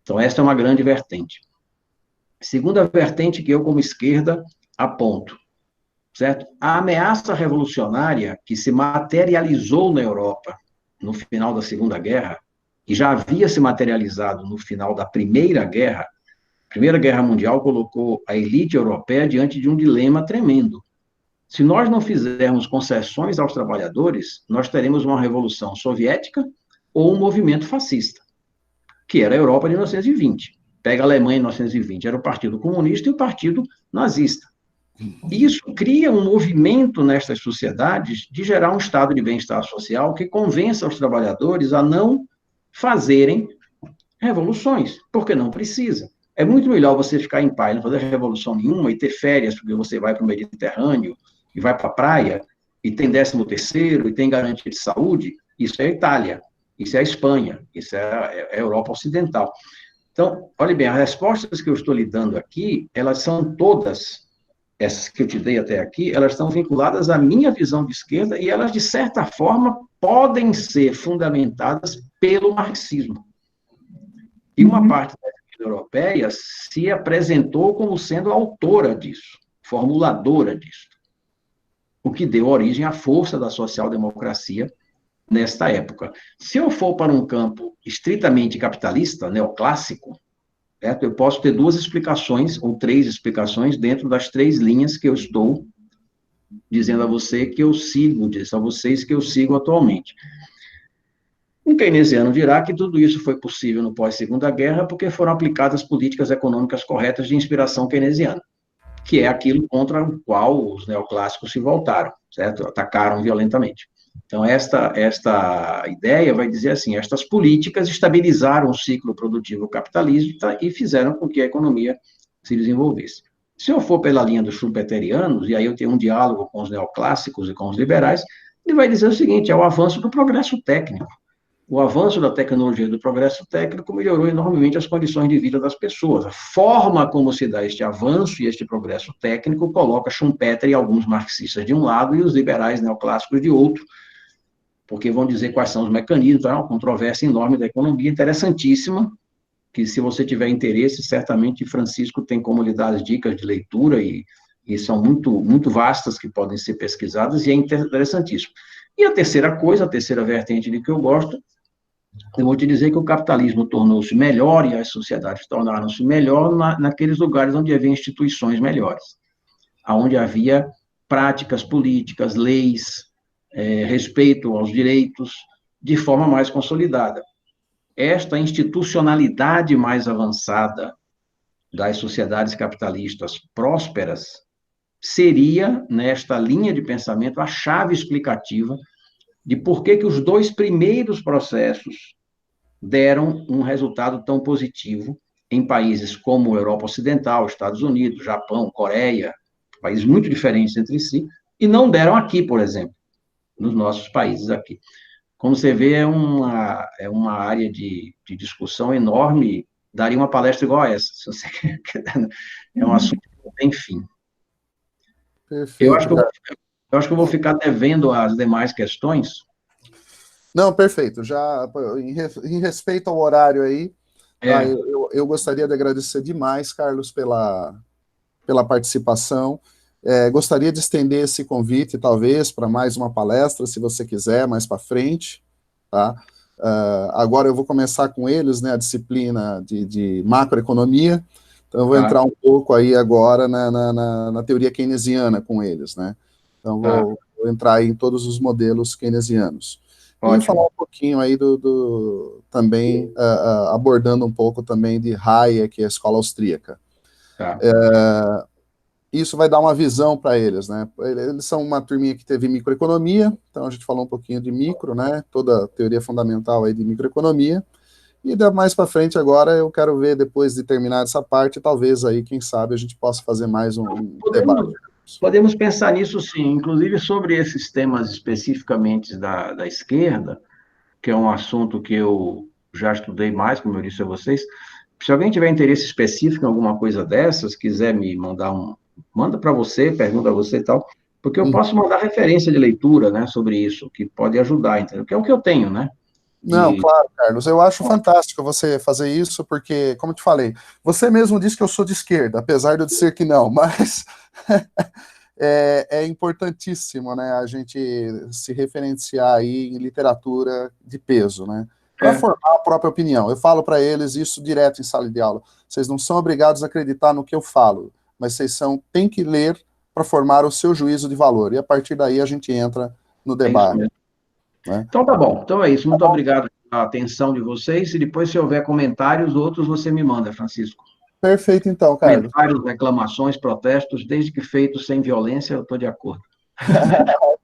Speaker 1: Então, esta é uma grande vertente. Segunda vertente que eu, como esquerda, aponto, certo? A ameaça revolucionária que se materializou na Europa no final da Segunda Guerra, e já havia se materializado no final da Primeira Guerra, a Primeira Guerra Mundial colocou a elite europeia diante de um dilema tremendo. Se nós não fizermos concessões aos trabalhadores, nós teremos uma revolução soviética ou um movimento fascista, que era a Europa de 1920. Pega a Alemanha em 1920, era o Partido Comunista e o Partido Nazista. Isso cria um movimento nestas sociedades de gerar um estado de bem-estar social que convença os trabalhadores a não fazerem revoluções, porque não precisa. É muito melhor você ficar em paz, não fazer revolução nenhuma e ter férias, porque você vai para o Mediterrâneo e vai para a praia e tem 13º e tem garantia de saúde. Isso é a Itália, isso é a Espanha, isso é a Europa Ocidental. Então, olhe bem, as respostas que eu estou lhe dando aqui, elas são todas, essas que eu te dei até aqui, elas estão vinculadas à minha visão de esquerda e elas, de certa forma, podem ser fundamentadas pelo marxismo. E uma parte da esquerda europeia se apresentou como sendo autora disso, formuladora disso. o que deu origem à força da social-democracia nesta época. Se eu for para um campo estritamente capitalista, neoclássico, certo? Eu posso ter duas explicações, ou três explicações, dentro das três linhas que eu estou dizendo a você que eu sigo, diz a vocês que eu sigo atualmente. Um keynesiano dirá que tudo isso foi possível no pós-Segunda Guerra porque foram aplicadas políticas econômicas corretas de inspiração keynesiana, que é aquilo contra o qual os neoclássicos se voltaram, certo? Atacaram violentamente. Então, esta ideia vai dizer assim, estas políticas estabilizaram o ciclo produtivo capitalista e fizeram com que a economia se desenvolvesse. Se eu for pela linha dos schumpeterianos, e aí eu tenho um diálogo com os neoclássicos e com os liberais, ele vai dizer o seguinte, é o avanço do progresso técnico. O avanço da tecnologia e do progresso técnico melhorou enormemente as condições de vida das pessoas. A forma como se dá este avanço e este progresso técnico coloca Schumpeter e alguns marxistas de um lado e os liberais neoclássicos de outro, porque vão dizer quais são os mecanismos, é uma controvérsia enorme da economia, interessantíssima, que se você tiver interesse, certamente Francisco tem como lhe dar as dicas de leitura, e são muito vastas, que podem ser pesquisadas, e é interessantíssimo. E a terceira coisa, a terceira vertente de que eu gosto, eu vou te dizer que o capitalismo tornou-se melhor e as sociedades tornaram-se melhor naqueles lugares onde havia instituições melhores, onde havia práticas políticas, leis, respeito aos direitos, de forma mais consolidada. Esta institucionalidade mais avançada das sociedades capitalistas prósperas seria, nesta linha de pensamento, a chave explicativa de por que os dois primeiros processos deram um resultado tão positivo em países como a Europa Ocidental, Estados Unidos, Japão, Coreia, países muito diferentes entre si, e não deram aqui, por exemplo, nos nossos países aqui. Como você vê, é uma área de discussão enorme, daria uma palestra igual a essa, se você quer. É um assunto que não tem fim.
Speaker 2: Perfeito.
Speaker 1: Eu acho que eu vou ficar devendo as demais questões.
Speaker 2: Não, perfeito. Já em respeito ao horário aí, tá, eu gostaria de agradecer demais, Carlos, pela participação. Gostaria de estender esse convite, talvez, para mais uma palestra, se você quiser, mais para frente. Tá? Agora eu vou começar com eles, né, a disciplina de macroeconomia. Então eu vou entrar um pouco aí agora na teoria keynesiana com eles, né? Então vou entrar aí em todos os modelos keynesianos.
Speaker 1: Ótimo.
Speaker 2: E falar um pouquinho aí também, abordando um pouco também de Hayek, a escola austríaca. Isso vai dar uma visão para eles, né? Eles são uma turminha que teve microeconomia, então a gente falou um pouquinho de micro, né? Toda a teoria fundamental aí de microeconomia. E mais para frente agora eu quero ver, depois de terminar essa parte, talvez aí, quem sabe, a gente possa fazer mais um debate.
Speaker 1: Podemos pensar nisso sim, inclusive sobre esses temas especificamente da esquerda, que é um assunto que eu já estudei mais, como eu disse a vocês. Se alguém tiver interesse específico em alguma coisa dessas, quiser me mandar manda para você, pergunta a você e tal, porque eu posso mandar referência de leitura, né, sobre isso, que pode ajudar, entendeu? Que é o que eu tenho, né?
Speaker 2: Não, claro, Carlos, eu acho fantástico você fazer isso, porque, como te falei, você mesmo disse que eu sou de esquerda, apesar de eu dizer que não, mas é importantíssimo, né, a gente se referenciar aí em literatura de peso, né, para formar a própria opinião. Eu falo para eles isso direto em sala de aula, vocês não são obrigados a acreditar no que eu falo, mas vocês têm que ler para formar o seu juízo de valor, e a partir daí a gente entra no debate. Né?
Speaker 1: Então tá bom, então é isso, muito obrigado pela atenção de vocês, e depois se houver comentários, outros você me manda, Francisco.
Speaker 2: Perfeito então, Carlos.
Speaker 1: Comentários, reclamações, protestos, desde que feitos sem violência, eu estou de acordo.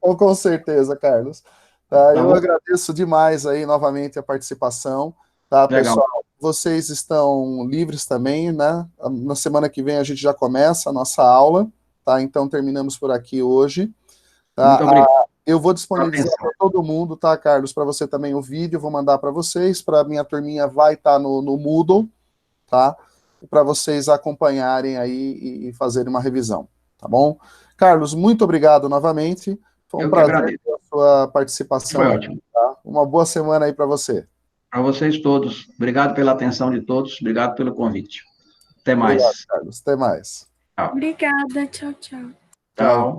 Speaker 2: Com certeza, Carlos. Tá, eu agradeço demais aí novamente a participação, tá,
Speaker 1: Legal.
Speaker 2: pessoal? Vocês estão livres também, né? Na semana que vem a gente já começa a nossa aula, tá? Então terminamos por aqui hoje. Tá?
Speaker 1: Muito obrigado.
Speaker 2: Eu vou disponibilizar para todo mundo, tá, Carlos? Para você também o vídeo, eu vou mandar para vocês, para a minha turminha vai estar no Moodle, tá? Para vocês acompanharem aí e fazerem uma revisão, tá bom? Carlos, muito obrigado novamente. Foi um prazer ter a sua participação.
Speaker 1: Foi ótimo.
Speaker 2: Tá? Uma boa semana aí para você.
Speaker 1: Para vocês todos. Obrigado pela atenção de todos. Obrigado pelo convite. Até mais.
Speaker 2: Obrigado, Carlos. Até mais.
Speaker 1: Tchau.
Speaker 3: Obrigada. Tchau, tchau.
Speaker 1: Tchau.